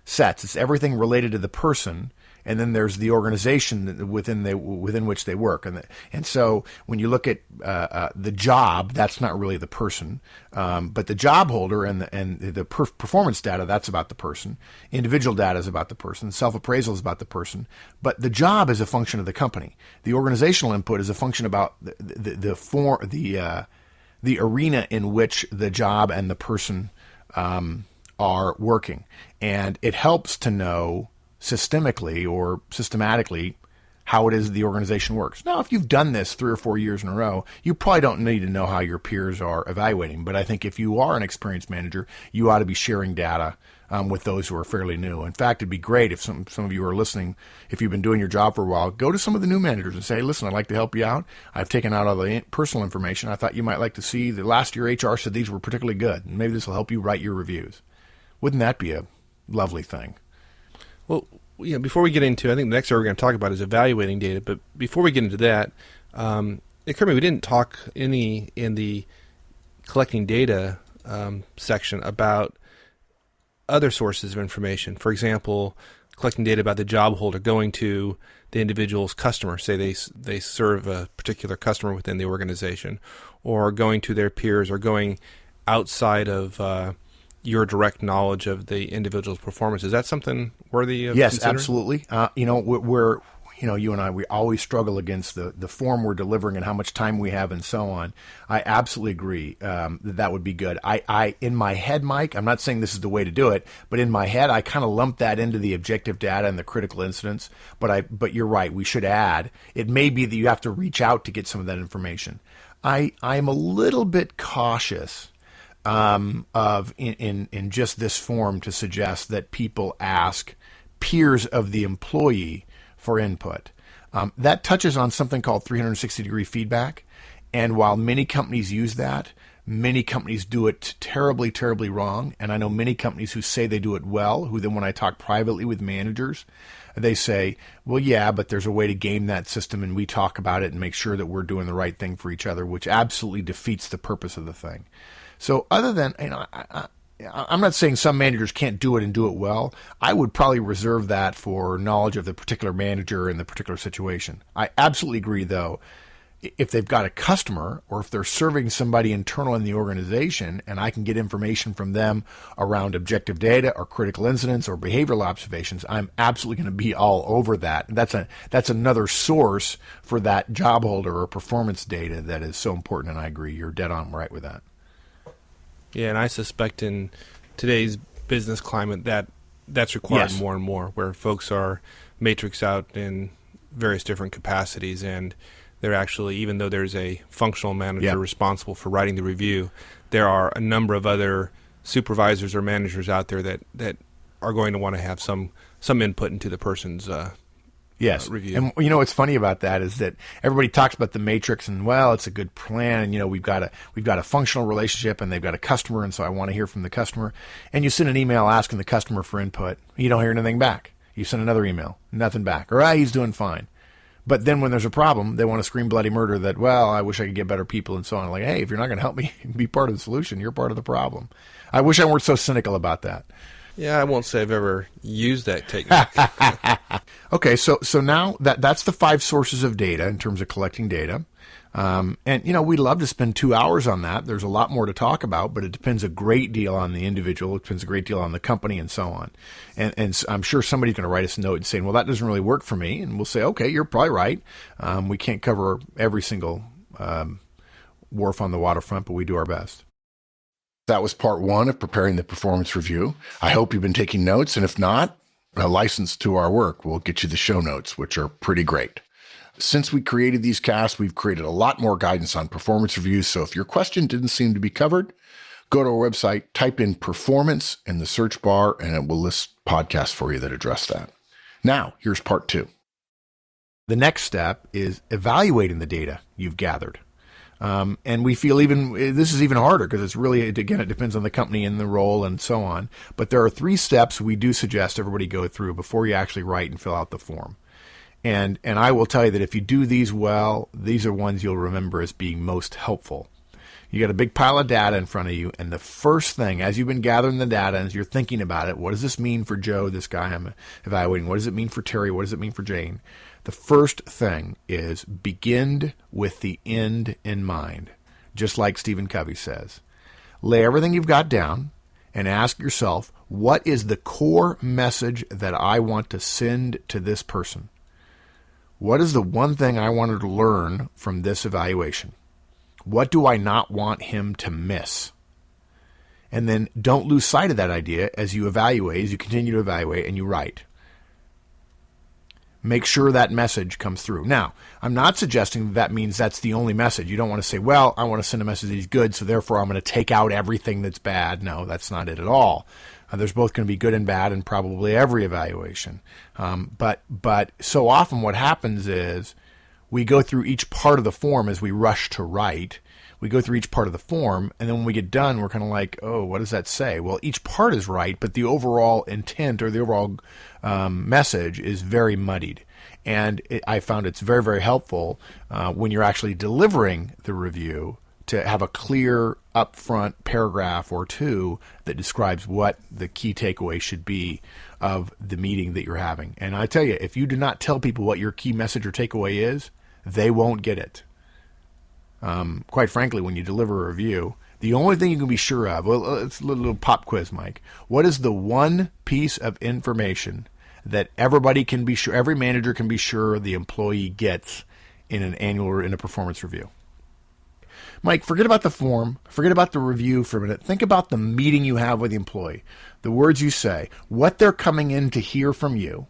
sets. It's everything related to the person, and then there's the organization within which they work. And so when you look at the job, that's not really the person, but the job holder and the performance data, that's about the person. Individual data is about the person. Self-appraisal is about the person. But the job is a function of the company. The organizational input is a function about the arena in which the job and the person are working. And it helps to know systemically or systematically how it is the organization works. Now, if you've done this 3 or 4 years in a row, you probably don't need to know how your peers are evaluating. But I think if you are an experienced manager, you ought to be sharing data with those who are fairly new. In fact, it'd be great if some of you are listening, if you've been doing your job for a while, go to some of the new managers and say, listen, I'd like to help you out. I've taken out all the personal information. I thought you might like to see the last year HR said these were particularly good. And maybe this will help you write your reviews. Wouldn't that be a lovely thing? Well, before we get into, I think the next area we're going to talk about is evaluating data. But before we get into that, it occurred to me we didn't talk in the collecting data section about other sources of information. For example, collecting data about the job holder, going to the individual's customer, say they serve a particular customer within the organization, or going to their peers, or going outside of your direct knowledge of the individual's performance. Is that something worthy of Yes, considering? absolutely. We're you and I, we always struggle against the form we're delivering and how much time we have and so on. I absolutely agree that would be good. I in my head, Mike, I'm not saying this is the way to do it, but in my head, I kind of lump that into the objective data and the critical incidents. But you're right, we should add. It may be that you have to reach out to get some of that information. I'm a little bit cautious in just this form to suggest that people ask peers of the employee for input. That touches on something called 360-degree feedback, and while many companies use that, many companies do it terribly, terribly wrong, and I know many companies who say they do it well, who then when I talk privately with managers, they say, well, yeah, but there's a way to game that system, and we talk about it and make sure that we're doing the right thing for each other, which absolutely defeats the purpose of the thing. So other than, I'm not saying some managers can't do it and do it well. I would probably reserve that for knowledge of the particular manager in the particular situation. I absolutely agree, though. if they've got a customer or if they're serving somebody internal in the organization and I can get information from them around objective data or critical incidents or behavioral observations, I'm absolutely going to be all over that. That's another source for that job holder or performance data that is so important, and I agree. You're dead on right with that. Yeah, and I suspect in today's business climate that's required Yes. more and more, where folks are matrixed out in various different capacities, and they're actually, even though there's a functional manager responsible for writing the review, there are a number of other supervisors or managers out there that are going to want to have some input into the person's review. And what's funny about that is that everybody talks about the matrix and, well, it's a good plan, and we've got a functional relationship and they've got a customer, and so I want to hear from the customer. And you send an email asking the customer for input, you don't hear anything back. You send another email, nothing back. Or he's doing fine. But then when there's a problem, they want to scream bloody murder that, well, I wish I could get better people and so on. Like, hey, if you're not going to help me be part of the solution, you're part of the problem. I wish I weren't so cynical about that. Yeah, I won't say I've ever used that technique. Okay, so now that's the 5 sources of data in terms of collecting data. And, we'd love to spend 2 hours on that. There's a lot more to talk about, but it depends a great deal on the individual. It depends a great deal on the company and so on. And I'm sure somebody's going to write us a note and saying, well, that doesn't really work for me. And we'll say, okay, you're probably right. We can't cover every single wharf on the waterfront, but we do our best. That was part 1 of preparing the performance review. I hope you've been taking notes, and if not, a license to our work will get you the show notes, which are pretty great. Since we created these casts, we've created a lot more guidance on performance reviews, so if your question didn't seem to be covered, go to our website, type in performance in the search bar, and it will list podcasts for you that address that. Now, here's part 2. The next step is evaluating the data you've gathered. And we feel this is even harder because it's really, again, it depends on the company and the role and so on. But there are 3 steps we do suggest everybody go through before you actually write and fill out the form. And I will tell you that if you do these well, these are ones you'll remember as being most helpful. You got a big pile of data in front of you, and the first thing, as you've been gathering the data, as you're thinking about it, what does this mean for Joe, this guy I'm evaluating? What does it mean for Terry? What does it mean for Jane? The first thing is begin with the end in mind, just like Stephen Covey says. Lay everything you've got down and ask yourself, what is the core message that I want to send to this person? What is the one thing I wanted to learn from this evaluation? What do I not want him to miss? And then don't lose sight of that idea as you evaluate, as you continue to evaluate and you write. Make sure that message comes through. Now, I'm not suggesting that means that's the only message. You don't want to say, well, I want to send a message that he's good, so therefore I'm going to take out everything that's bad. No, that's not it at all. There's both going to be good and bad in probably every evaluation. But so often what happens is we go through each part of the form as we rush to write. We go through each part of the form, and then when we get done, we're kind of like, oh, what does that say? Well, each part is right, but the overall intent or the overall message is very muddied. And I found it's very, very helpful when you're actually delivering the review to have a clear upfront paragraph or 2 that describes what the key takeaway should be of the meeting that you're having. And I tell you, if you do not tell people what your key message or takeaway is, they won't get it. Quite frankly, when you deliver a review, the only thing you can be sure of, well, it's a little pop quiz, Mike. What is the one piece of information that everybody can be sure, every manager can be sure the employee gets in an annual or in a performance review? Mike, forget about the form, forget about the review for a minute. Think about the meeting you have with the employee, the words you say, what they're coming in to hear from you,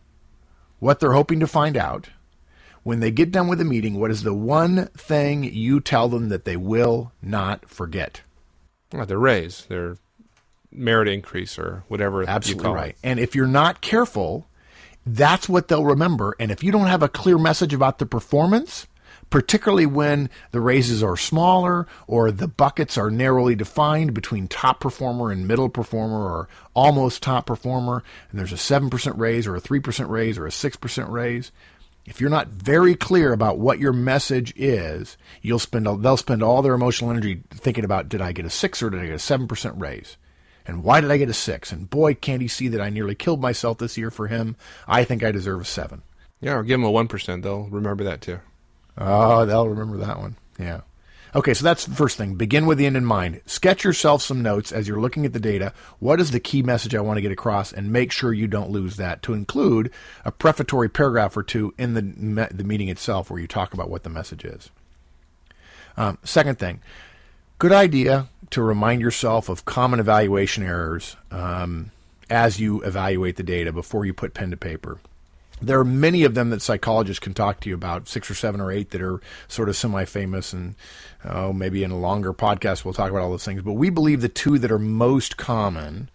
what they're hoping to find out. When they get done with the meeting, what is the one thing you tell them that they will not forget? Their raise, their merit increase, or whatever Absolutely you call right. it. And if you're not careful, that's what they'll remember. And if you don't have a clear message about the performance, particularly when the raises are smaller or the buckets are narrowly defined between top performer and middle performer or almost top performer, and there's a 7% raise or a 3% raise or a 6% raise, if you're not very clear about what your message is, they'll spend all their emotional energy thinking about, did I get a 6 or did I get a 7% raise? And why did I get a 6? And boy, can't he see that I nearly killed myself this year for him. I think I deserve a 7. Yeah, or give them a 1%. They'll remember that too. Oh, they'll remember that one. Yeah. Okay, so that's the first thing. Begin with the end in mind. Sketch yourself some notes as you're looking at the data. What is the key message I want to get across? And make sure you don't lose that, to include a prefatory paragraph or two in the meeting itself where you talk about what the message is. Second thing, good idea to remind yourself of common evaluation errors as you evaluate the data before you put pen to paper. There are many of them that psychologists can talk to you about, 6 or 7 or 8 that are sort of semi-famous, and maybe in a longer podcast we'll talk about all those things. But we believe the 2 that are most common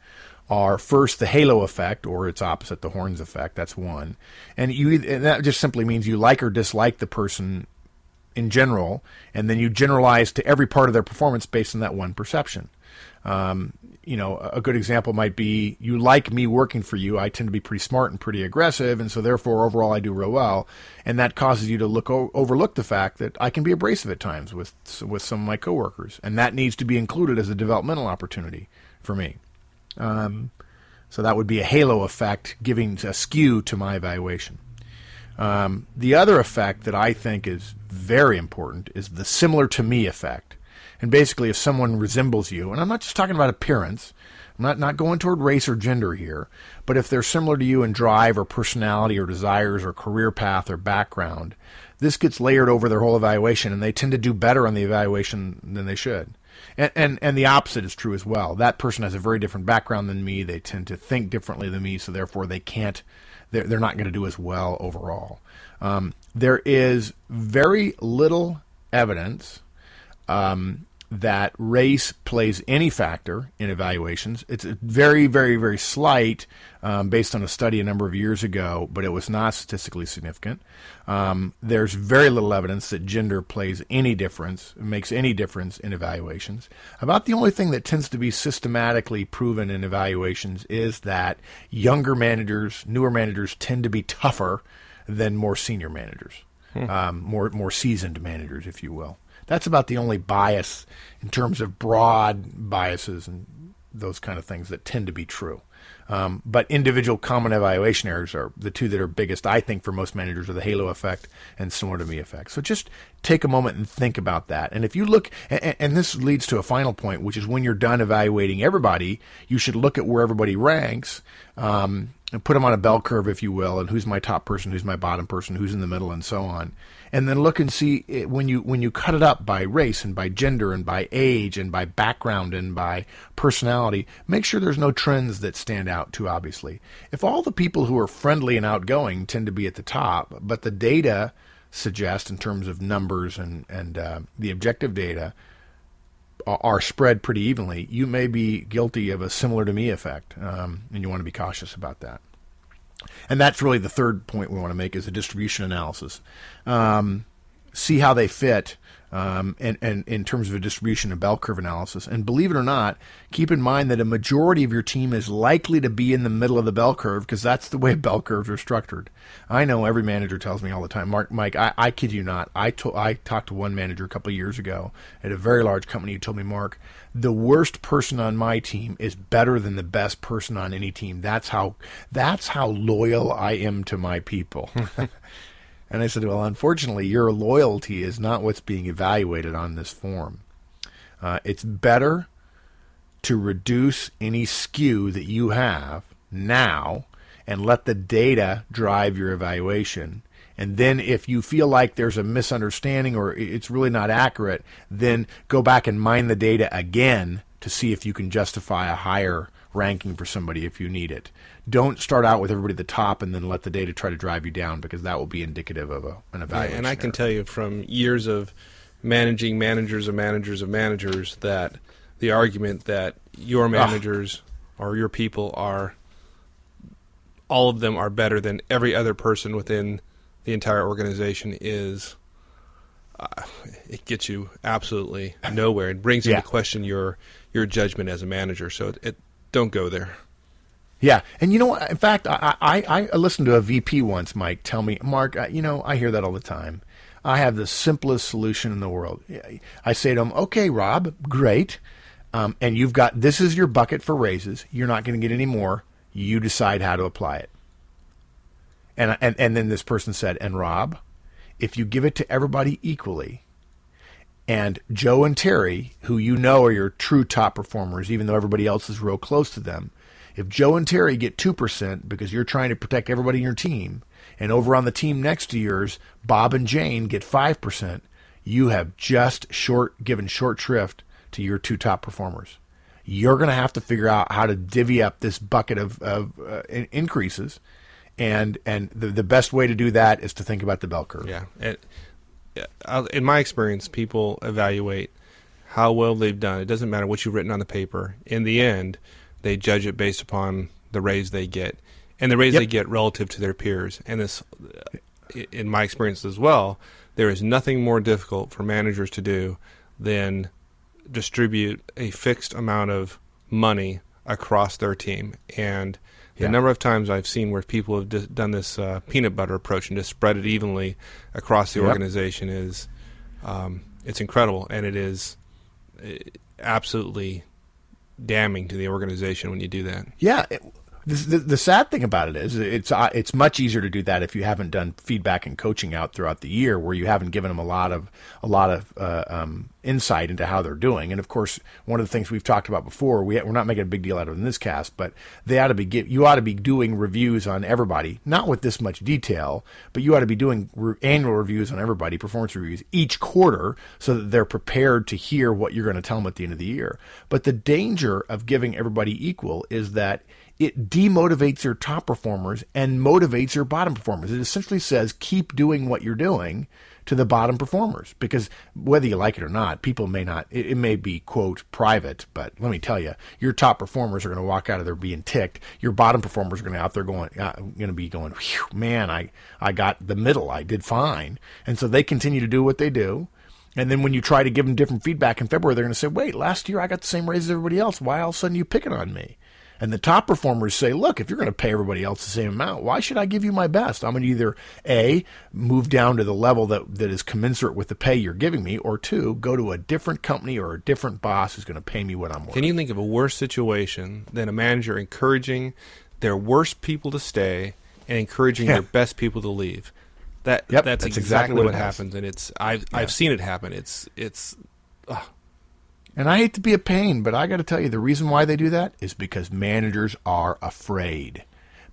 are, first, the halo effect, or its opposite, the horns effect. That's one. And that just simply means you like or dislike the person in general, and then you generalize to every part of their performance based on that one perception. A good example might be, you like me working for you. I tend to be pretty smart and pretty aggressive, and so therefore overall I do real well. And that causes you to overlook the fact that I can be abrasive at times with some of my coworkers, and that needs to be included as a developmental opportunity for me. So that would be a halo effect, giving a skew to my evaluation. The other effect that I think is very important is the similar to me effect. And basically, if someone resembles you, and I'm not just talking about appearance, I'm not going toward race or gender here, but if they're similar to you in drive or personality or desires or career path or background, this gets layered over their whole evaluation, and they tend to do better on the evaluation than they should. And the opposite is true as well. That person has a very different background than me. They tend to think differently than me, so therefore they're not going to do as well overall. There is very little evidence that race plays any factor in evaluations. It's very, very, very slight based on a study a number of years ago, but it was not statistically significant. There's very little evidence that gender plays any difference, makes any difference in evaluations. About the only thing that tends to be systematically proven in evaluations is that younger managers, newer managers, tend to be tougher than more senior managers, more seasoned managers, if you will. That's about the only bias in terms of broad biases and those kind of things that tend to be true. But individual common evaluation errors are the 2 that are biggest, I think, for most managers, are the halo effect and similar to me effect. So just take a moment and think about that. And if you look, and this leads to a final point, which is when you're done evaluating everybody, you should look at where everybody ranks, and put them on a bell curve, if you will, and who's my top person, who's my bottom person, who's in the middle, and so on. And then look and see when you cut it up by race and by gender and by age and by background and by personality, make sure there's no trends that stand out too obviously. If all the people who are friendly and outgoing tend to be at the top, but the data suggest in terms of numbers and the objective data are spread pretty evenly, you may be guilty of a similar to me effect, and you want to be cautious about that. And that's really the third point we want to make, is a distribution analysis. See how they fit and in terms of a distribution and bell curve analysis. And believe it or not, keep in mind that a majority of your team is likely to be in the middle of the bell curve, because that's the way bell curves are structured. I know every manager tells me all the time, Mike, I kid you not, I talked to one manager a couple of years ago at a very large company who told me, Mark, the worst person on my team is better than the best person on any team. That's how loyal I am to my people. And I said, well, unfortunately, your loyalty is not what's being evaluated on this form. It's better to reduce any skew that you have now and let the data drive your evaluation. And then if you feel like there's a misunderstanding or it's really not accurate, then go back and mine the data again to see if you can justify a higher ranking for somebody if you need it. Don't start out with everybody at the top and then let the data try to drive you down, because that will be indicative of an evaluation. And I can tell you from years of managing managers of managers of managers that the argument that your managers or your people are, all of them are better than every other person within the entire organization is, it gets you absolutely nowhere. It brings into question your judgment as a manager. So don't go there. Yeah, and you know what? In fact, I listened to a VP once, Mike, tell me, Mark, I hear that all the time. I have the simplest solution in the world. I say to him, okay, Rob, great, and you've got, this is your bucket for raises. You're not going to get any more. You decide how to apply it. And then this person said, and Rob, if you give it to everybody equally, and Joe and Terry, who you know are your true top performers, even though everybody else is real close to them, if Joe and Terry get 2% because you're trying to protect everybody in your team, and over on the team next to yours, Bob and Jane get 5%, you have just given short shrift to your two top performers. You're going to have to figure out how to divvy up this bucket of increases, and the best way to do that is to think about the bell curve. Yeah. In my experience, people evaluate how well they've done. It doesn't matter what you've written on the paper. In the end, they judge it based upon the raise they get, and the raise they get relative to their peers. And this, in my experience as well, there is nothing more difficult for managers to do than distribute a fixed amount of money across their team. And the number of times I've seen where people have done this peanut butter approach and just spread it evenly across the organization is it's incredible, and it is absolutely damning to the organization when you do that. Yeah. The sad thing about it is it's much easier to do that if you haven't done feedback and coaching out throughout the year, where you haven't given them a lot of insight into how they're doing. And of course, one of the things we've talked about before, we're not making a big deal out of it in this cast, but you ought to be doing reviews on everybody, not with this much detail, but you ought to be doing annual reviews on everybody, performance reviews each quarter, so that they're prepared to hear what you're going to tell them at the end of the year. But the danger of giving everybody equal is that it demotivates your top performers and motivates your bottom performers. It essentially says, keep doing what you're doing to the bottom performers, because whether you like it or not, people may not, it may be, quote, private, but let me tell you, your top performers are going to walk out of there being ticked. Your bottom performers are going to be going, man, I got the middle. I did fine. And so they continue to do what they do. And then when you try to give them different feedback in February, they're going to say, wait, last year I got the same raise as everybody else. Why all of a sudden you picking on me? And the top performers say, look, if you're going to pay everybody else the same amount, why should I give you my best? I'm going to either, A, move down to the level that is commensurate with the pay you're giving me, or 2, go to a different company or a different boss who's going to pay me what I'm worth. Can you think of a worse situation than a manager encouraging their worst people to stay and encouraging their best people to leave? That's exactly what happens, and I've seen it happen. It's And I hate to be a pain, but I got to tell you, the reason why they do that is because managers are afraid.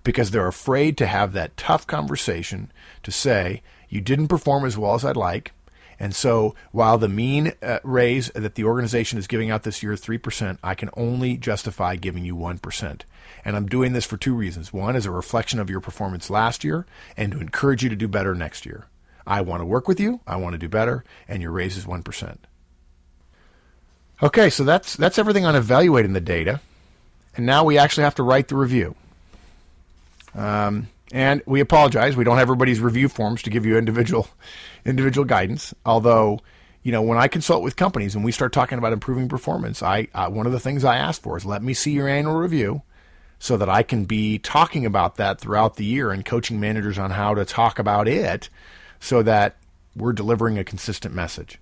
Because they're afraid to have that tough conversation to say, you didn't perform as well as I'd like. And so while the mean raise that the organization is giving out this year is 3%, I can only justify giving you 1%. And I'm doing this for 2 reasons. One is a reflection of your performance last year, and to encourage you to do better next year. I want to work with you, I want to do better, and your raise is 1%. Okay, so that's everything on evaluating the data. And now we actually have to write the review. And we apologize. We don't have everybody's review forms to give you individual guidance. Although, when I consult with companies and we start talking about improving performance, one of the things I ask for is, let me see your annual review so that I can be talking about that throughout the year and coaching managers on how to talk about it so that we're delivering a consistent message.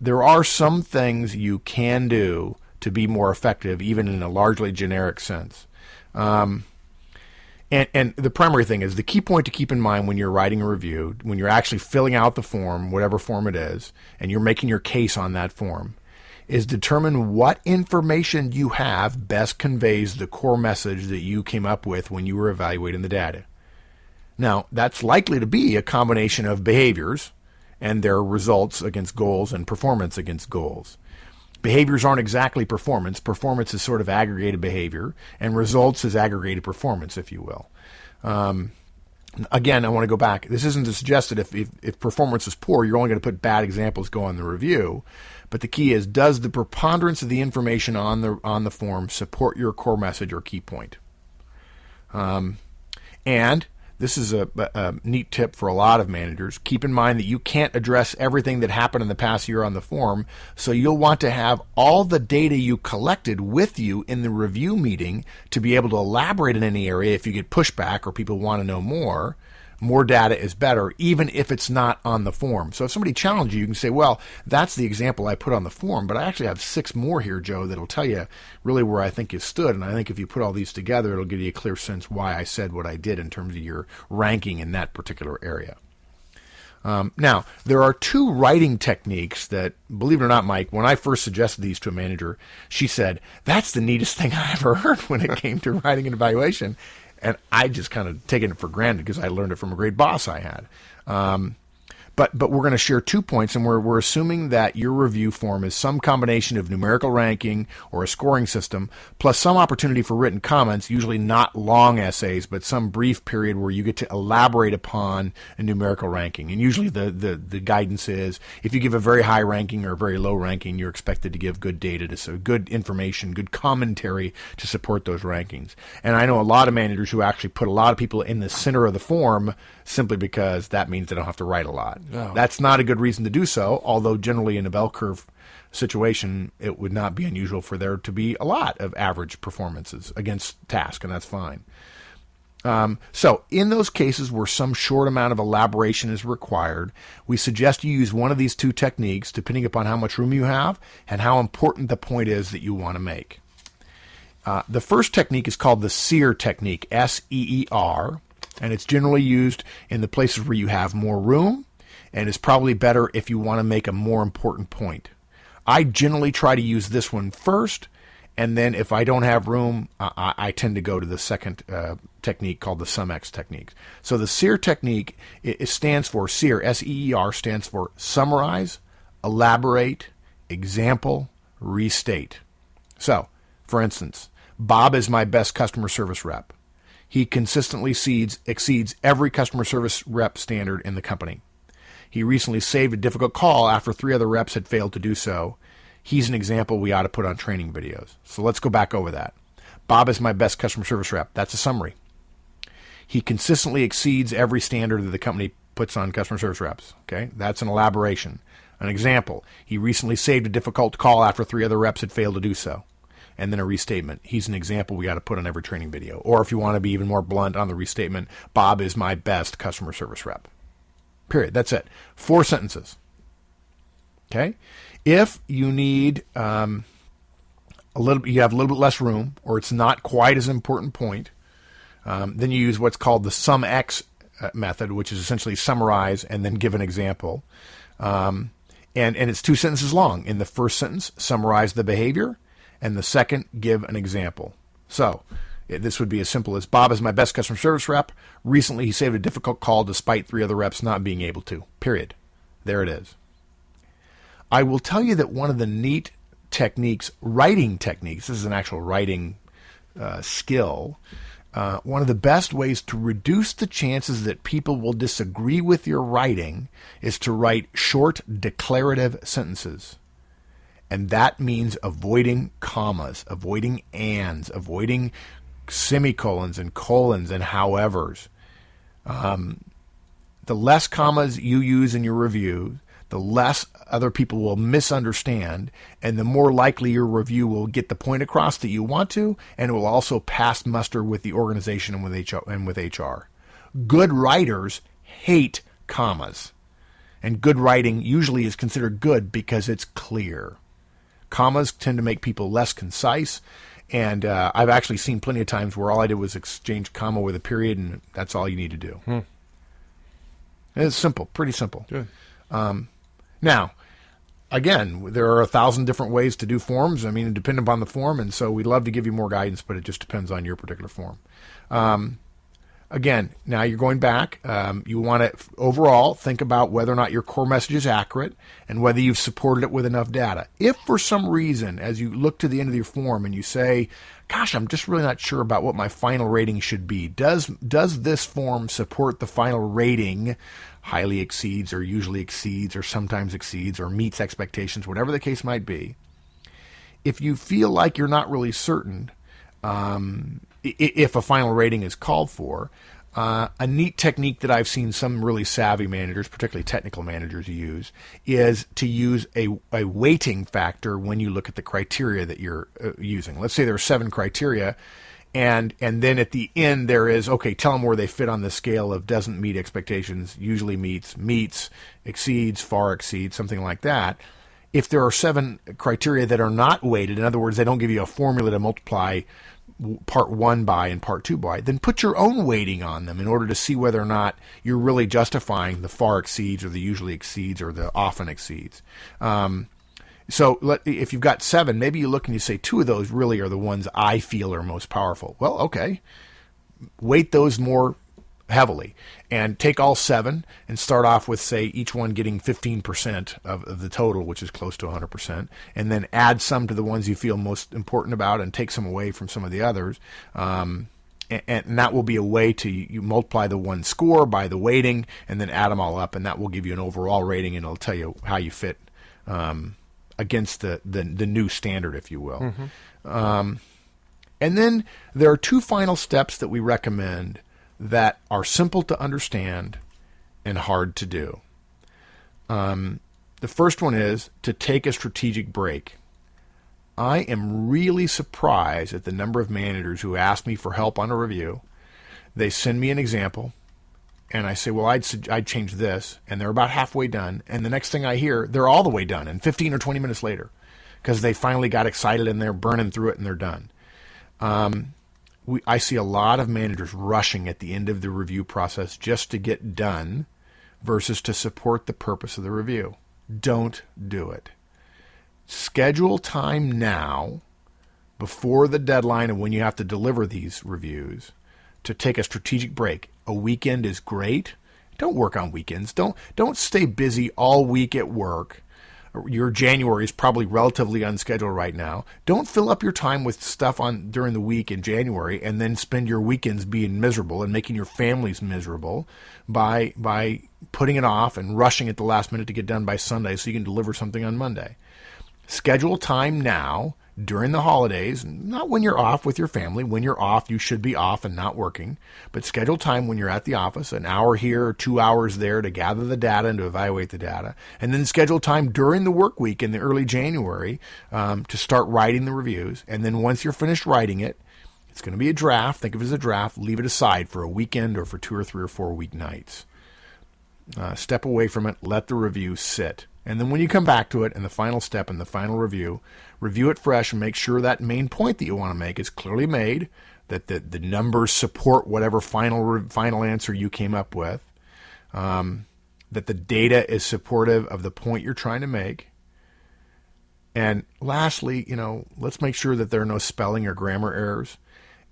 There are some things you can do to be more effective, even in a largely generic sense. And the primary thing is, the key point to keep in mind when you're writing a review, when you're actually filling out the form, whatever form it is, and you're making your case on that form, is determine what information you have best conveys the core message that you came up with when you were evaluating the data. Now, that's likely to be a combination of behaviors and their results against goals and performance against goals. Behaviors aren't exactly performance. Performance is sort of aggregated behavior, and results is aggregated performance, if you will. Again, I want to go back. This isn't to suggest that if performance is poor, you're only going to put bad examples go on the review. But the key is, does the preponderance of the information on the form support your core message or key point? And this is a neat tip for a lot of managers. Keep in mind that you can't address everything that happened in the past year on the form, so you'll want to have all the data you collected with you in the review meeting to be able to elaborate in any area if you get pushback or people want to know more. More data is better, even if it's not on the form. So if somebody challenges you, you can say, well, that's the example I put on the form, but I actually have 6 more here, Joe, that'll tell you really where I think you stood. And I think if you put all these together, it'll give you a clear sense why I said what I did in terms of your ranking in that particular area. Now, there are two writing techniques that, believe it or not, Mike, when I first suggested these to a manager, she said, that's the neatest thing I ever heard when it came to writing an evaluation. And I just kind of taken it for granted because I learned it from a great boss I had. But we're going to share 2 points, and we're assuming that your review form is some combination of numerical ranking or a scoring system, plus some opportunity for written comments, usually not long essays, but some brief period where you get to elaborate upon a numerical ranking. And usually the guidance is if you give a very high ranking or a very low ranking, you're expected to give good data, so good information, good commentary to support those rankings. And I know a lot of managers who actually put a lot of people in the center of the form simply because that means they don't have to write a lot. Oh. That's not a good reason to do so, although generally in a bell curve situation, it would not be unusual for there to be a lot of average performances against task, and that's fine. So in those cases where some short amount of elaboration is required, we suggest you use one of these two techniques depending upon how much room you have and how important the point is that you want to make. The first technique is called the SEER technique, S-E-E-R, and it's generally used in the places where you have more room, and it's probably better if you want to make a more important point. I generally try to use this one first, and then if I don't have room, I tend to go to the second technique called the SumX technique. So the SEER technique, it stands for, SEER, S-E-E-R, stands for summarize, elaborate, example, restate. So, for instance, Bob is my best customer service rep. He consistently exceeds every customer service rep standard in the company. He recently saved a difficult call after 3 other reps had failed to do so. He's an example we ought to put on training videos. So let's go back over that. Bob is my best customer service rep. That's a summary. He consistently exceeds every standard that the company puts on customer service reps. Okay, that's an elaboration. An example, he recently saved a difficult call after 3 other reps had failed to do so. And then a restatement. He's an example we got to put on every training video. Or if you want to be even more blunt on the restatement, Bob is my best customer service rep. Period. That's it. 4 sentences. Okay? If you need you have a little bit less room, or it's not quite as important point, then you use what's called the SumX method, which is essentially summarize and then give an example. And it's 2 sentences long. In the first sentence, summarize the behavior, and the second, give an example. So this would be as simple as, Bob is my best customer service rep. Recently, he saved a difficult call despite 3 other reps not being able to. Period. There it is. I will tell you that one of the neat techniques, writing techniques, this is an actual writing skill, one of the best ways to reduce the chances that people will disagree with your writing is to write short declarative sentences. And that means avoiding commas, avoiding ands, avoiding semicolons and colons and howevers. The less commas you use in your review, the less other people will misunderstand, and the more likely your review will get the point across that you want to, and it will also pass muster with the organization and with HR. Good writers hate commas, and good writing usually is considered good because it's clear. Commas tend to make people less concise, and I've actually seen plenty of times where all I did was exchange comma with a period, and that's all you need to do. It's simple, pretty simple. Good. Now, again, there are 1,000 different ways to do forms. I mean, it depends upon the form, and so we'd love to give you more guidance, but it just depends on your particular form. Again, now you're going back. You want to overall think about whether or not your core message is accurate and whether you've supported it with enough data. If for some reason, as you look to the end of your form and you say, gosh, I'm just really not sure about what my final rating should be. Does this form support the final rating? Highly exceeds or usually exceeds or sometimes exceeds or meets expectations, whatever the case might be. If you feel like you're not really certain, if a final rating is called for, a neat technique that I've seen some really savvy managers, particularly technical managers, use is to use a weighting factor when you look at the criteria that you're using. Let's say there are 7 criteria, and then at the end there is, okay, tell them where they fit on the scale of doesn't meet expectations, usually meets, exceeds, far exceeds, something like that. If there are 7 criteria that are not weighted, in other words, they don't give you a formula to multiply part 1 by and part 2 by, then put your own weighting on them in order to see whether or not you're really justifying the far exceeds or the usually exceeds or the often exceeds. So if you've got 7, maybe you look and you say 2 of those really are the ones I feel are most powerful. Well, okay, weight those more heavily and take all 7 and start off with, say, each one getting 15% of the total, which is close to 100%, and then add some to the ones you feel most important about and take some away from some of the others. And that will be a way to, you multiply the one score by the weighting and then add them all up, and that will give you an overall rating, and it'll tell you how you fit against the new standard, if you will. And then there are 2 final steps that we recommend that are simple to understand and hard to do. The first one is to take a strategic break. I am really surprised at the number of managers who ask me for help on a review. They send me an example, and I say, well, I'd change this, and they're about halfway done, and the next thing I hear, they're all the way done, and 15 or 20 minutes later, because they finally got excited and they're burning through it and they're done. I see a lot of managers rushing at the end of the review process just to get done versus to support the purpose of the review. Don't do it. Schedule time now, before the deadline of when you have to deliver these reviews, to take a strategic break. A weekend is great. Don't work on weekends. Don't stay busy all week at work. Your January is probably relatively unscheduled right now. Don't fill up your time with stuff on during the week in January and then spend your weekends being miserable and making your families miserable by putting it off and rushing at the last minute to get done by Sunday so you can deliver something on Monday. Schedule time now during the holidays, not when you're off with your family. When you're off, you should be off and not working. But schedule time when you're at the office, an hour here or 2 hours there to gather the data and to evaluate the data. And then schedule time during the work week in the early January to start writing the reviews. And then once you're finished writing it, it's going to be a draft. Think of it as a draft. Leave it aside for a weekend or for 2 or 3 or 4 weeknights. Step away from it. Let the review sit. And then when you come back to it in the final step in the final review it fresh and make sure that main point that you want to make is clearly made, that the numbers support whatever final answer you came up with, that the data is supportive of the point you're trying to make. And lastly, let's make sure that there are no spelling or grammar errors.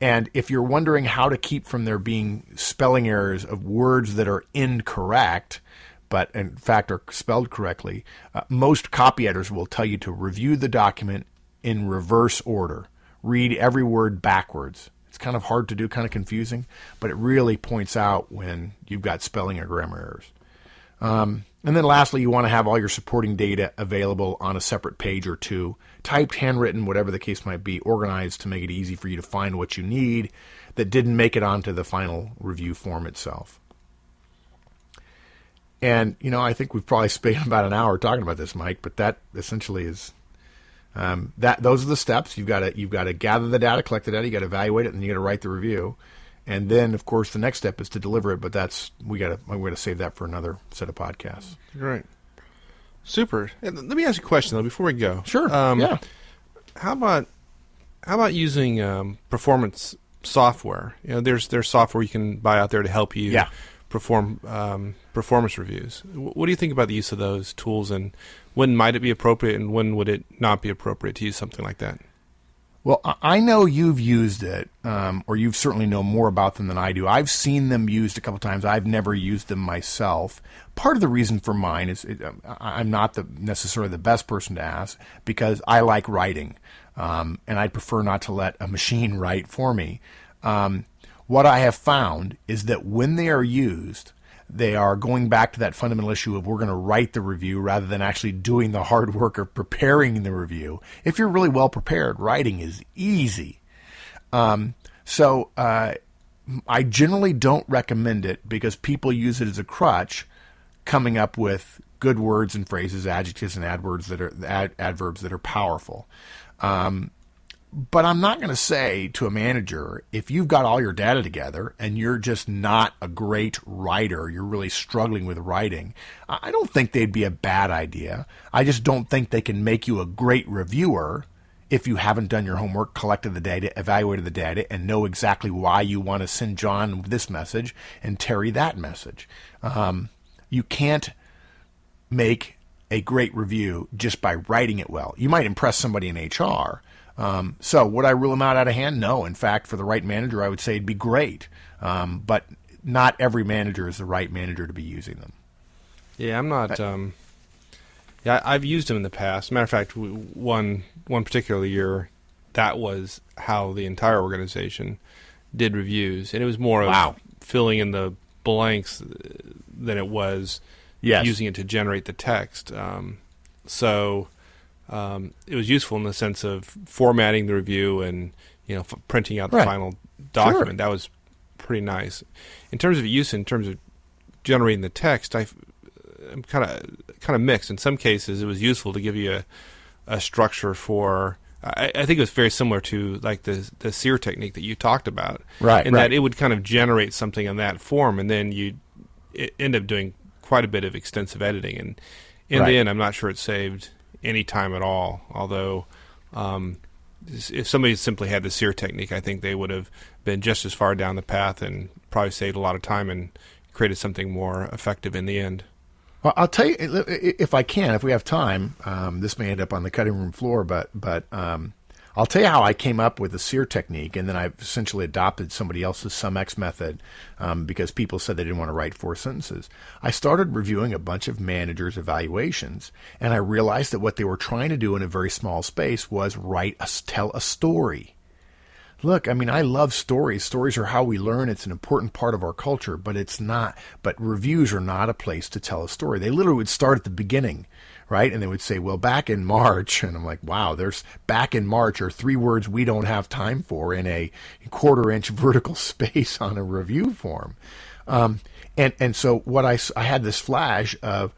And if you're wondering how to keep from there being spelling errors of words that are incorrect, but in fact are spelled correctly, most copy editors will tell you to review the document in reverse order. Read every word backwards. It's kind of hard to do, kind of confusing, but it really points out when you've got spelling or grammar errors. And then lastly, you want to have all your supporting data available on a separate page or 2, typed, handwritten, whatever the case might be, organized to make it easy for you to find what you need that didn't make it onto the final review form itself. And, I think we've probably spent about an hour talking about this, Mike, but that essentially is those are the steps. You've got to gather the data, collect the data, you got to evaluate it, and you got to write the review. And then, of course, the next step is to deliver it, but we got to save that for another set of podcasts. Great. Super. And let me ask you a question, though, before we go. Sure. Yeah. How about using performance software? There's software you can buy out there to help you perform performance reviews. What do you think about the use of those tools, and when might it be appropriate and when would it not be appropriate to use something like that? Well, I know you've used it, or you certainly know more about them than I do. I've seen them used a couple times. I've never used them myself. Part of the reason for mine is I'm not necessarily the best person to ask because I like writing, and I'd prefer not to let a machine write for me. What I have found is that when they are used, they are going back to that fundamental issue of we're going to write the review rather than actually doing the hard work of preparing the review. If you're really well prepared, writing is easy. So I generally don't recommend it because people use it as a crutch, coming up with good words and phrases, adjectives and adverbs that are powerful. But I'm not going to say to a manager, if you've got all your data together and you're just not a great writer, you're really struggling with writing, I don't think they'd be a bad idea. I just don't think they can make you a great reviewer if you haven't done your homework, collected the data, evaluated the data, and know exactly why you want to send John this message and Terry that message. You can't make a great review just by writing it well. You might impress somebody in HR. So would I rule them out of hand? No. In fact, for the right manager, I would say it'd be great. But not every manager is the right manager to be using them. Yeah, I'm not. Yeah, I've used them in the past. Matter of fact, one particular year, that was how the entire organization did reviews, and it was more of filling in the blanks than it was using it to generate the text. So it was useful in the sense of formatting the review and printing out the final document. Sure. That was pretty nice. In terms of use, in terms of generating the text, I'm kind of mixed. In some cases, it was useful to give you a structure for. I think it was very similar to like the SEER technique that you talked about, right? That it would kind of generate something in that form, and then you end up doing quite a bit of extensive editing. And in the end, I'm not sure it saved any time at all. Although, if somebody simply had the SEER technique, I think they would have been just as far down the path and probably saved a lot of time and created something more effective in the end. Well, I'll tell you, if we have time, this may end up on the cutting room floor, but I'll tell you how I came up with the SEER technique, and then I've essentially adopted somebody else's SumX method because people said they didn't want to write 4 sentences. I started reviewing a bunch of managers' evaluations, and I realized that what they were trying to do in a very small space was tell a story. Look, I mean, I love stories. Stories are how we learn. It's an important part of our culture, but reviews are not a place to tell a story. They literally would start at the beginning, right? And they would say, well, back in March. And I'm like, wow, there's back in March are 3 words we don't have time for in a 1/4-inch vertical space on a review form. And so what I had this flash of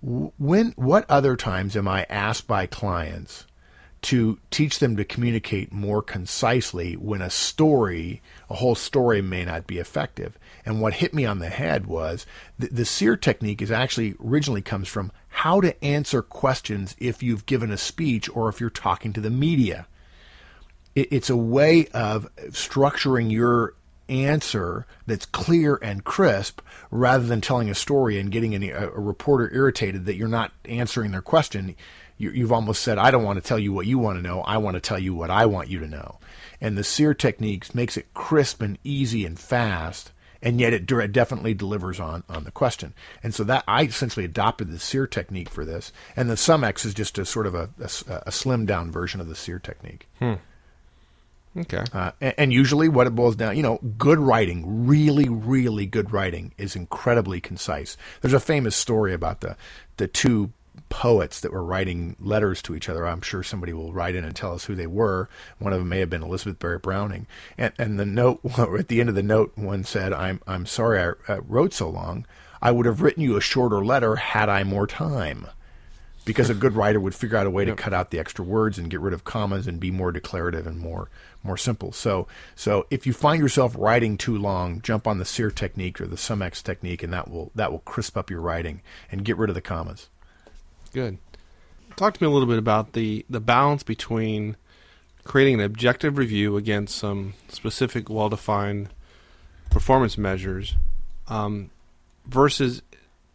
what other times am I asked by clients to teach them to communicate more concisely when a whole story may not be effective. And what hit me on the head was the SEER technique is actually originally comes from how to answer questions if you've given a speech or if you're talking to the media. It's a way of structuring your answer that's clear and crisp rather than telling a story and getting a reporter irritated that you're not answering their question. You've almost said, I don't want to tell you what you want to know. I want to tell you what I want you to know. And the SEER technique makes it crisp and easy and fast, and yet it definitely delivers on the question. And so that I essentially adopted the SEER technique for this. And the SumX is just a sort of a slimmed down version of the SEER technique. Okay. And usually what it boils down, good writing, really, really good writing is incredibly concise. There's a famous story about the 2 poets that were writing letters to each other. I'm sure somebody will write in and tell us who they were. One of them may have been Elizabeth Barrett Browning. And the note, at the end of the note, one said, I'm sorry I wrote so long. I would have written you a shorter letter had I more time. Because a good writer would figure out a way to cut out the extra words and get rid of commas and be more declarative and more simple. So if you find yourself writing too long, jump on the SEER technique or the SumX technique, and that will crisp up your writing and get rid of the commas. Good. Talk to me a little bit about the balance between creating an objective review against some specific, well-defined performance measures versus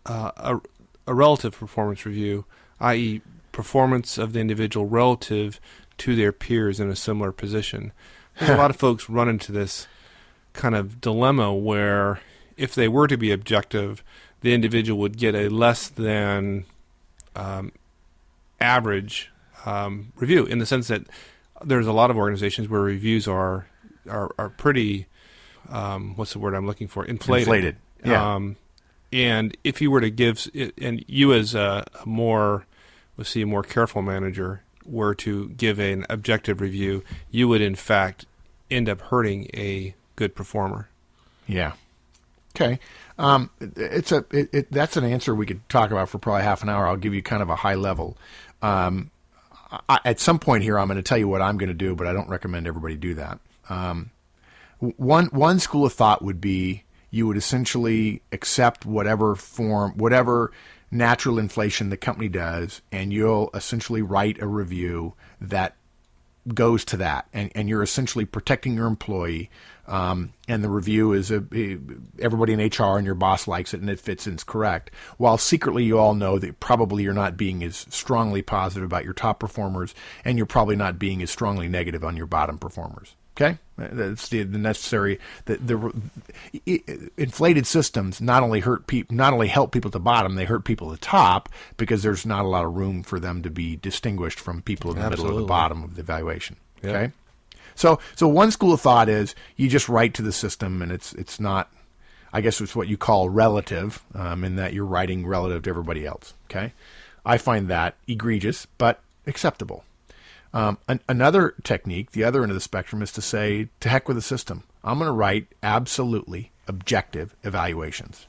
a relative performance review, i.e. performance of the individual relative to their peers in a similar position. A lot of folks run into this kind of dilemma where if they were to be objective, the individual would get a less than average review, in the sense that there's a lot of organizations where reviews are pretty what's the word I'm looking for? Inflated. Yeah. And if you were to give, and you as a more careful manager were to give an objective review, you would in fact end up hurting a good performer. Yeah. Okay. That's an answer we could talk about for probably half an hour. I'll give you kind of a high level. At some point here, I'm going to tell you what I'm going to do, but I don't recommend everybody do that. One school of thought would be you would essentially accept whatever natural inflation the company does, and you'll essentially write a review that goes to that, and you're essentially protecting your employee. And the review is everybody in HR and your boss likes it and it fits and it's correct. While secretly you all know that probably you're not being as strongly positive about your top performers, and you're probably not being as strongly negative on your bottom performers. Okay, that's the necessary. The inflated systems not only help people at the bottom, they hurt people at the top, because there's not a lot of room for them to be distinguished from people in the middle or the bottom of the evaluation. Yeah. Okay. So one school of thought is you just write to the system, and it's not, I guess it's what you call relative, in that you're writing relative to everybody else. Okay, I find that egregious, but acceptable. Another technique, the other end of the spectrum, is to say, to heck with the system. I'm going to write absolutely objective evaluations.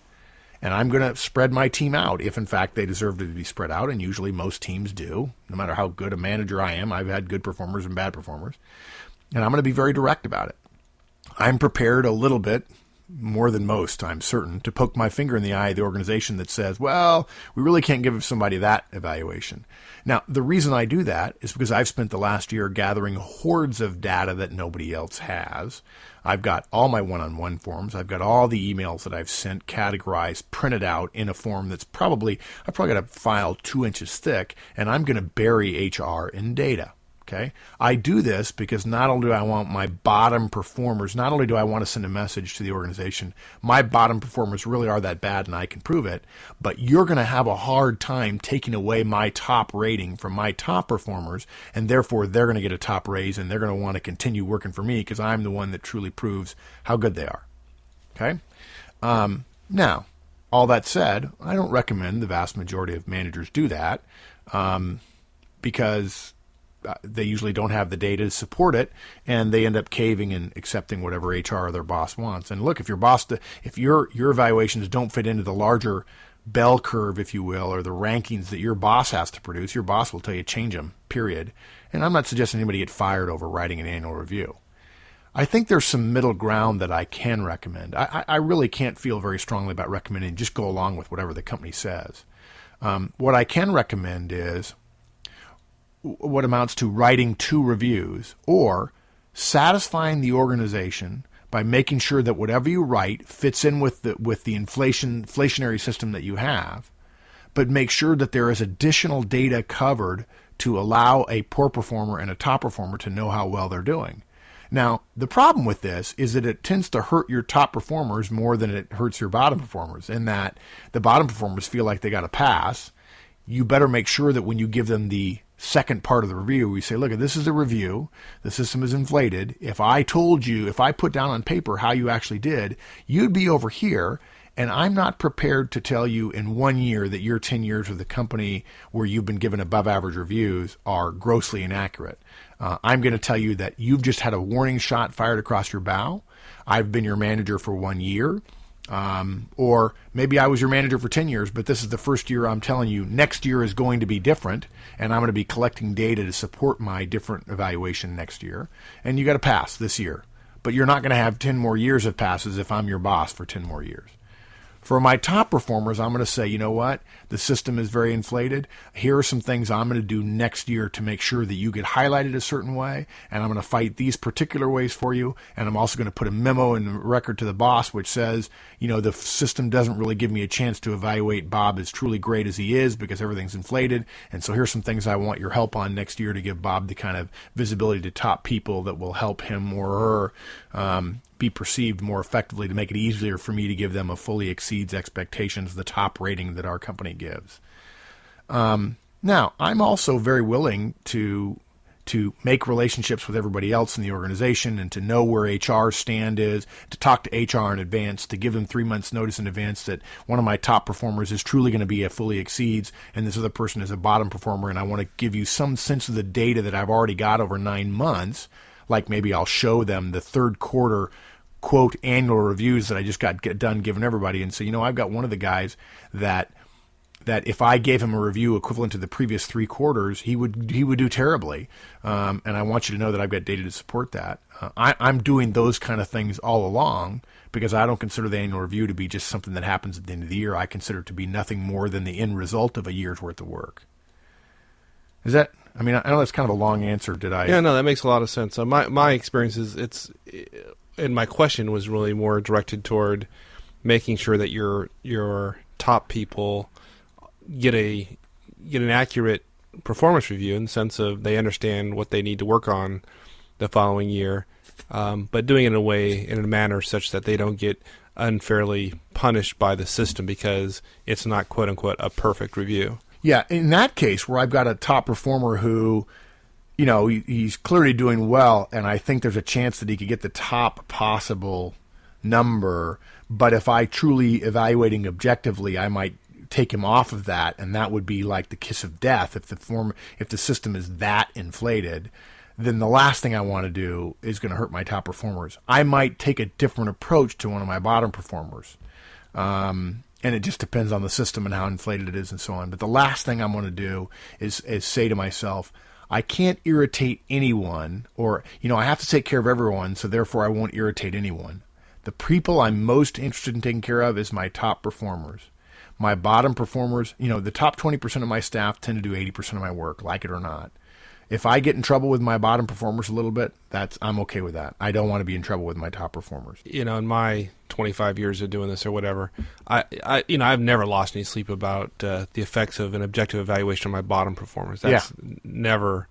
And I'm going to spread my team out if, in fact, they deserve to be spread out. And usually most teams do. No matter how good a manager I am, I've had good performers and bad performers. And I'm going to be very direct about it. I'm prepared a little bit, more than most, I'm certain, to poke my finger in the eye of the organization that says, well, we really can't give somebody that evaluation. Now, the reason I do that is because I've spent the last year gathering hordes of data that nobody else has. I've got all my one-on-one forms. I've got all the emails that I've sent categorized, printed out in a form that's I've probably got a file 2 inches thick, and I'm going to bury HR in data. Okay, I do this because not only do I want my bottom performers, not only do I want to send a message to the organization, my bottom performers really are that bad and I can prove it, but you're going to have a hard time taking away my top rating from my top performers, and therefore they're going to get a top raise and they're going to want to continue working for me because I'm the one that truly proves how good they are. Okay, now, all that said, I don't recommend the vast majority of managers do that, because they usually don't have the data to support it, and they end up caving and accepting whatever HR or their boss wants. And look, if your evaluations don't fit into the larger bell curve, if you will, or the rankings that your boss has to produce, your boss will tell you change them, period. And I'm not suggesting anybody get fired over writing an annual review. I think there's some middle ground that I can recommend. I really can't feel very strongly about recommending just go along with whatever the company says. What I can recommend is what amounts to writing 2 reviews, or satisfying the organization by making sure that whatever you write fits in with the inflationary system that you have, but make sure that there is additional data covered to allow a poor performer and a top performer to know how well they're doing. Now, the problem with this is that it tends to hurt your top performers more than it hurts your bottom performers, in that the bottom performers feel like they got to pass. You better make sure that when you give them the second part of the review, we say, look, this is a review. The system is inflated. If I put down on paper how you actually did, you'd be over here. And I'm not prepared to tell you in 1 year that your 10 years with the company where you've been given above average reviews are grossly inaccurate. I'm going to tell you that you've just had a warning shot fired across your bow. I've been your manager for 1 year. Or maybe I was your manager for 10 years, but this is the first year I'm telling you next year is going to be different, and I'm going to be collecting data to support my different evaluation next year. And you got to pass this year. But you're not going to have 10 more years of passes if I'm your boss for 10 more years. For my top performers, I'm going to say, you know what? The system is very inflated. Here are some things I'm going to do next year to make sure that you get highlighted a certain way, and I'm going to fight these particular ways for you, and I'm also going to put a memo in the record to the boss which says, the system doesn't really give me a chance to evaluate Bob as truly great as he is because everything's inflated, and so here's some things I want your help on next year to give Bob the kind of visibility to top people that will help him or her be perceived more effectively, to make it easier for me to give them a fully exceeds expectations, the top rating that our company gives. Now, I'm also very willing to make relationships with everybody else in the organization and to know where HR's stand is, to talk to HR in advance, to give them 3 months notice in advance that one of my top performers is truly going to be a fully exceeds and this other person is a bottom performer, and I want to give you some sense of the data that I've already got over 9 months. Like maybe I'll show them the third quarter quote annual reviews that I just got done giving everybody, and say, I've got one of the guys that if I gave him a review equivalent to the previous 3 quarters, he would do terribly, and I want you to know that I've got data to support that. I'm doing those kind of things all along because I don't consider the annual review to be just something that happens at the end of the year. I consider it to be nothing more than the end result of a year's worth of work. Does that I mean, I know that's kind of a long answer. Did I? Yeah, no, that makes a lot of sense. So my experience is and my question was really more directed toward making sure that your top people get an accurate performance review in the sense of they understand what they need to work on the following year, but doing it in a manner such that they don't get unfairly punished by the system because it's not quote unquote a perfect review. Yeah, in that case where I've got a top performer who, he's clearly doing well, and I think there's a chance that he could get the top possible number, but if I truly evaluating objectively, I might take him off of that, and that would be like the kiss of death if the system is that inflated. Then the last thing I want to do is going to hurt my top performers. I might take a different approach to one of my bottom performers. And it just depends on the system and how inflated it is and so on. But the last thing I'm going to do is say to myself, I can't irritate anyone, or, I have to take care of everyone, so therefore I won't irritate anyone. The people I'm most interested in taking care of is my top performers. My bottom performers, the top 20% of my staff tend to do 80% of my work, like it or not. If I get in trouble with my bottom performers a little bit, I'm okay with that. I don't want to be in trouble with my top performers. In my 25 years of doing this or whatever, I've never lost any sleep about the effects of an objective evaluation on my bottom performers. That's never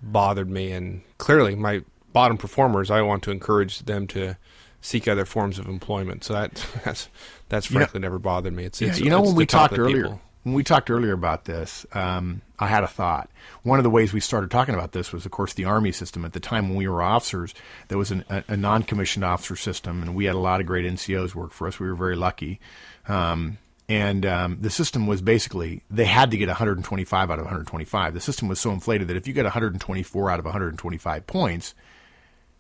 bothered me. And clearly, my bottom performers, I want to encourage them to seek other forms of employment. So that's frankly never bothered me. It's when we talked earlier. When we talked earlier about this, I had a thought. One of the ways we started talking about this was, of course, the Army system. At the time when we were officers, there was a non-commissioned officer system, and we had a lot of great NCOs work for us. We were very lucky. And the system was basically, they had to get 125 out of 125. The system was so inflated that if you get 124 out of 125 points,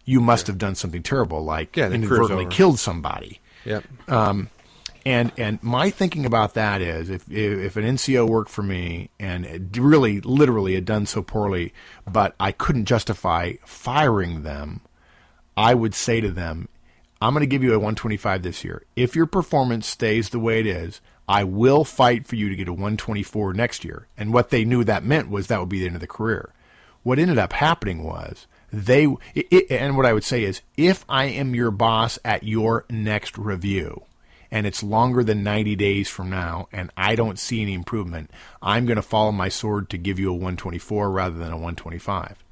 you must have done something terrible, like inadvertently killed somebody. Yep. And my thinking about that is, if an NCO worked for me and it really, literally had done so poorly, but I couldn't justify firing them, I would say to them, I'm going to give you a 125 this year. If your performance stays the way it is, I will fight for you to get a 124 next year. And what they knew that meant was that would be the end of the career. What ended up happening was, and what I would say is, if I am your boss at your next review, and it's longer than 90 days from now, and I don't see any improvement, I'm going to follow my sword to give you a 124 rather than a 125.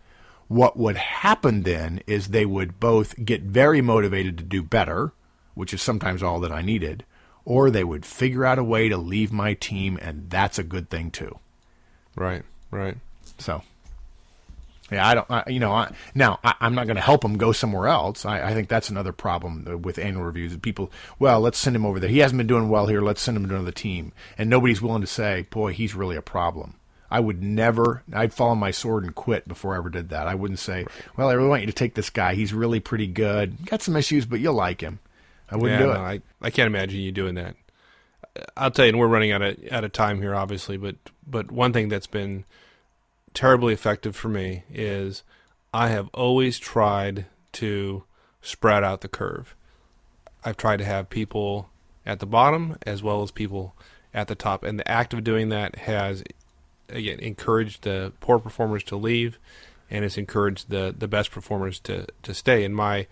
What would happen then is they would both get very motivated to do better, which is sometimes all that I needed, or they would figure out a way to leave my team, and that's a good thing too. Right. So... yeah, I'm not going to help him go somewhere else. I think that's another problem with annual reviews. People, let's send him over there. He hasn't been doing well here. Let's send him to another team. And nobody's willing to say, boy, he's really a problem. I'd follow my sword and quit before I ever did that. I wouldn't say, I really want you to take this guy. He's really pretty good. Got some issues, but you'll like him. I wouldn't do it. I can't imagine you doing that. I'll tell you, and we're running out of time here, obviously, but one thing that's been terribly effective for me is I have always tried to spread out the curve. I've tried to have people at the bottom as well as people at the top, and the act of doing that has, again, encouraged the poor performers to leave, and it's encouraged the best performers to stay. And my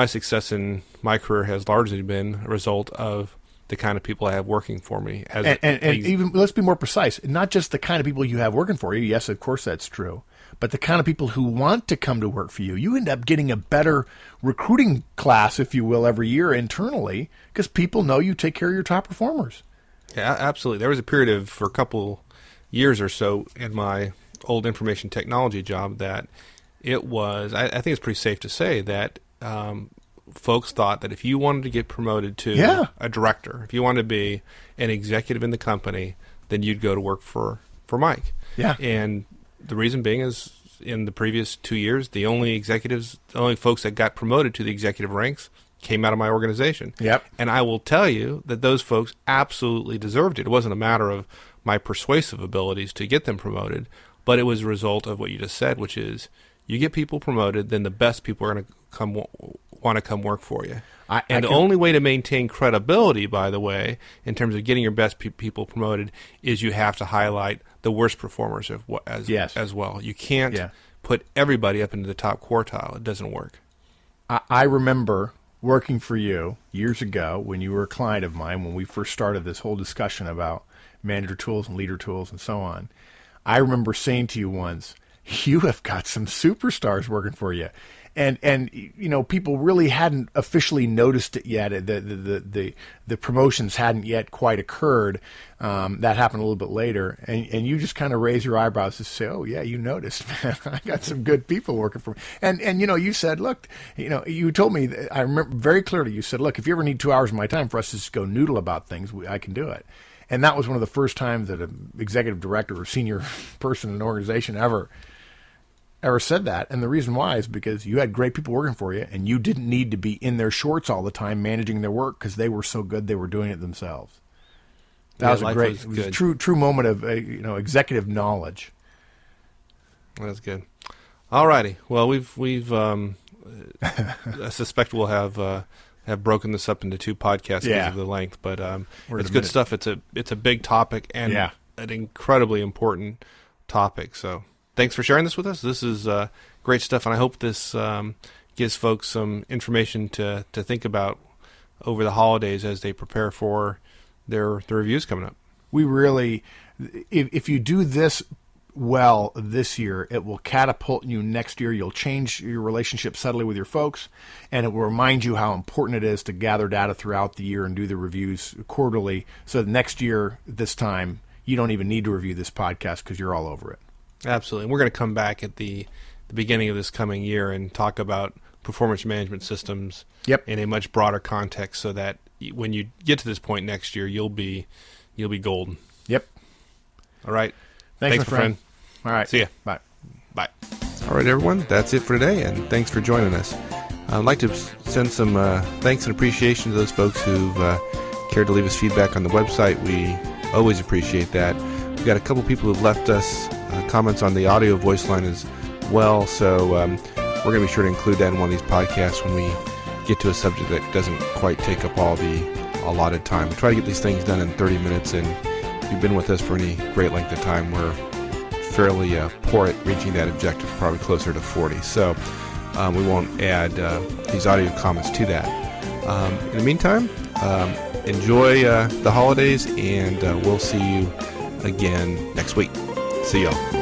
success in my career has largely been a result of the kind of people I have working for me. And even, let's be more precise, not just the kind of people you have working for you. Yes, of course that's true. But the kind of people who want to come to work for you. You end up getting a better recruiting class, if you will, every year internally, because people know you take care of your top performers. Yeah, absolutely. There was a period for a couple years or so in my old information technology job that it was, I think it's pretty safe to say that folks thought that if you wanted to get promoted to a director, if you wanted to be an executive in the company, then you'd go to work for Mike. Yeah. And the reason being is in the previous 2 years, the only folks that got promoted to the executive ranks came out of my organization. Yep. And I will tell you that those folks absolutely deserved it. It wasn't a matter of my persuasive abilities to get them promoted, but it was a result of what you just said, which is you get people promoted, then the best people are going to come want to come work for you. The only way to maintain credibility, by the way, in terms of getting your best people promoted, is you have to highlight the worst performers as well. You can't put everybody up into the top quartile. It doesn't work. I remember working for you years ago when you were a client of mine, when we first started this whole discussion about manager tools and leader tools and so on. I remember saying to you once, you have got some superstars working for you. And people really hadn't officially noticed it yet. The promotions hadn't yet quite occurred. That happened a little bit later. And you just kind of raise your eyebrows to say, oh, yeah, you noticed, man. I got some good people working for me. And you said, look, you told me, I remember very clearly, you said, look, if you ever need 2 hours of my time for us to just go noodle about things, I can do it. And that was one of the first times that an executive director or senior person in an organization ever said that. And the reason why is because you had great people working for you, and you didn't need to be in their shorts all the time managing their work because they were so good they were doing it themselves. That was a true moment of executive knowledge. That's good. All righty. Well, we've I suspect we'll have broken this up into 2 podcasts because of the length, but it's good stuff. It's a big topic and an incredibly important topic. So thanks for sharing this with us. This is great stuff, and I hope this gives folks some information to think about over the holidays as they prepare for their reviews coming up. We really, if you do this well this year, it will catapult you next year. You'll change your relationship subtly with your folks, and it will remind you how important it is to gather data throughout the year and do the reviews quarterly, so that next year, this time, you don't even need to review this podcast because you're all over it. Absolutely. And we're going to come back at the beginning of this coming year and talk about performance management systems in a much broader context, so that when you get to this point next year, you'll be golden. Yep. All right. Thanks my friend. All right. See ya. Bye. Bye. All right, everyone. That's it for today, and thanks for joining us. I'd like to send some thanks and appreciation to those folks who've cared to leave us feedback on the website. We always appreciate that. We've got a couple people who've left us comments on the audio voice line as well, so we're going to be sure to include that in one of these podcasts when we get to a subject that doesn't quite take up all the allotted time. We try to get these things done in 30 minutes, and if you've been with us for any great length of time, we're fairly poor at reaching that objective, probably closer to 40. So we won't add these audio comments to that. In the meantime, enjoy the holidays, and we'll see you again next week. See y'all.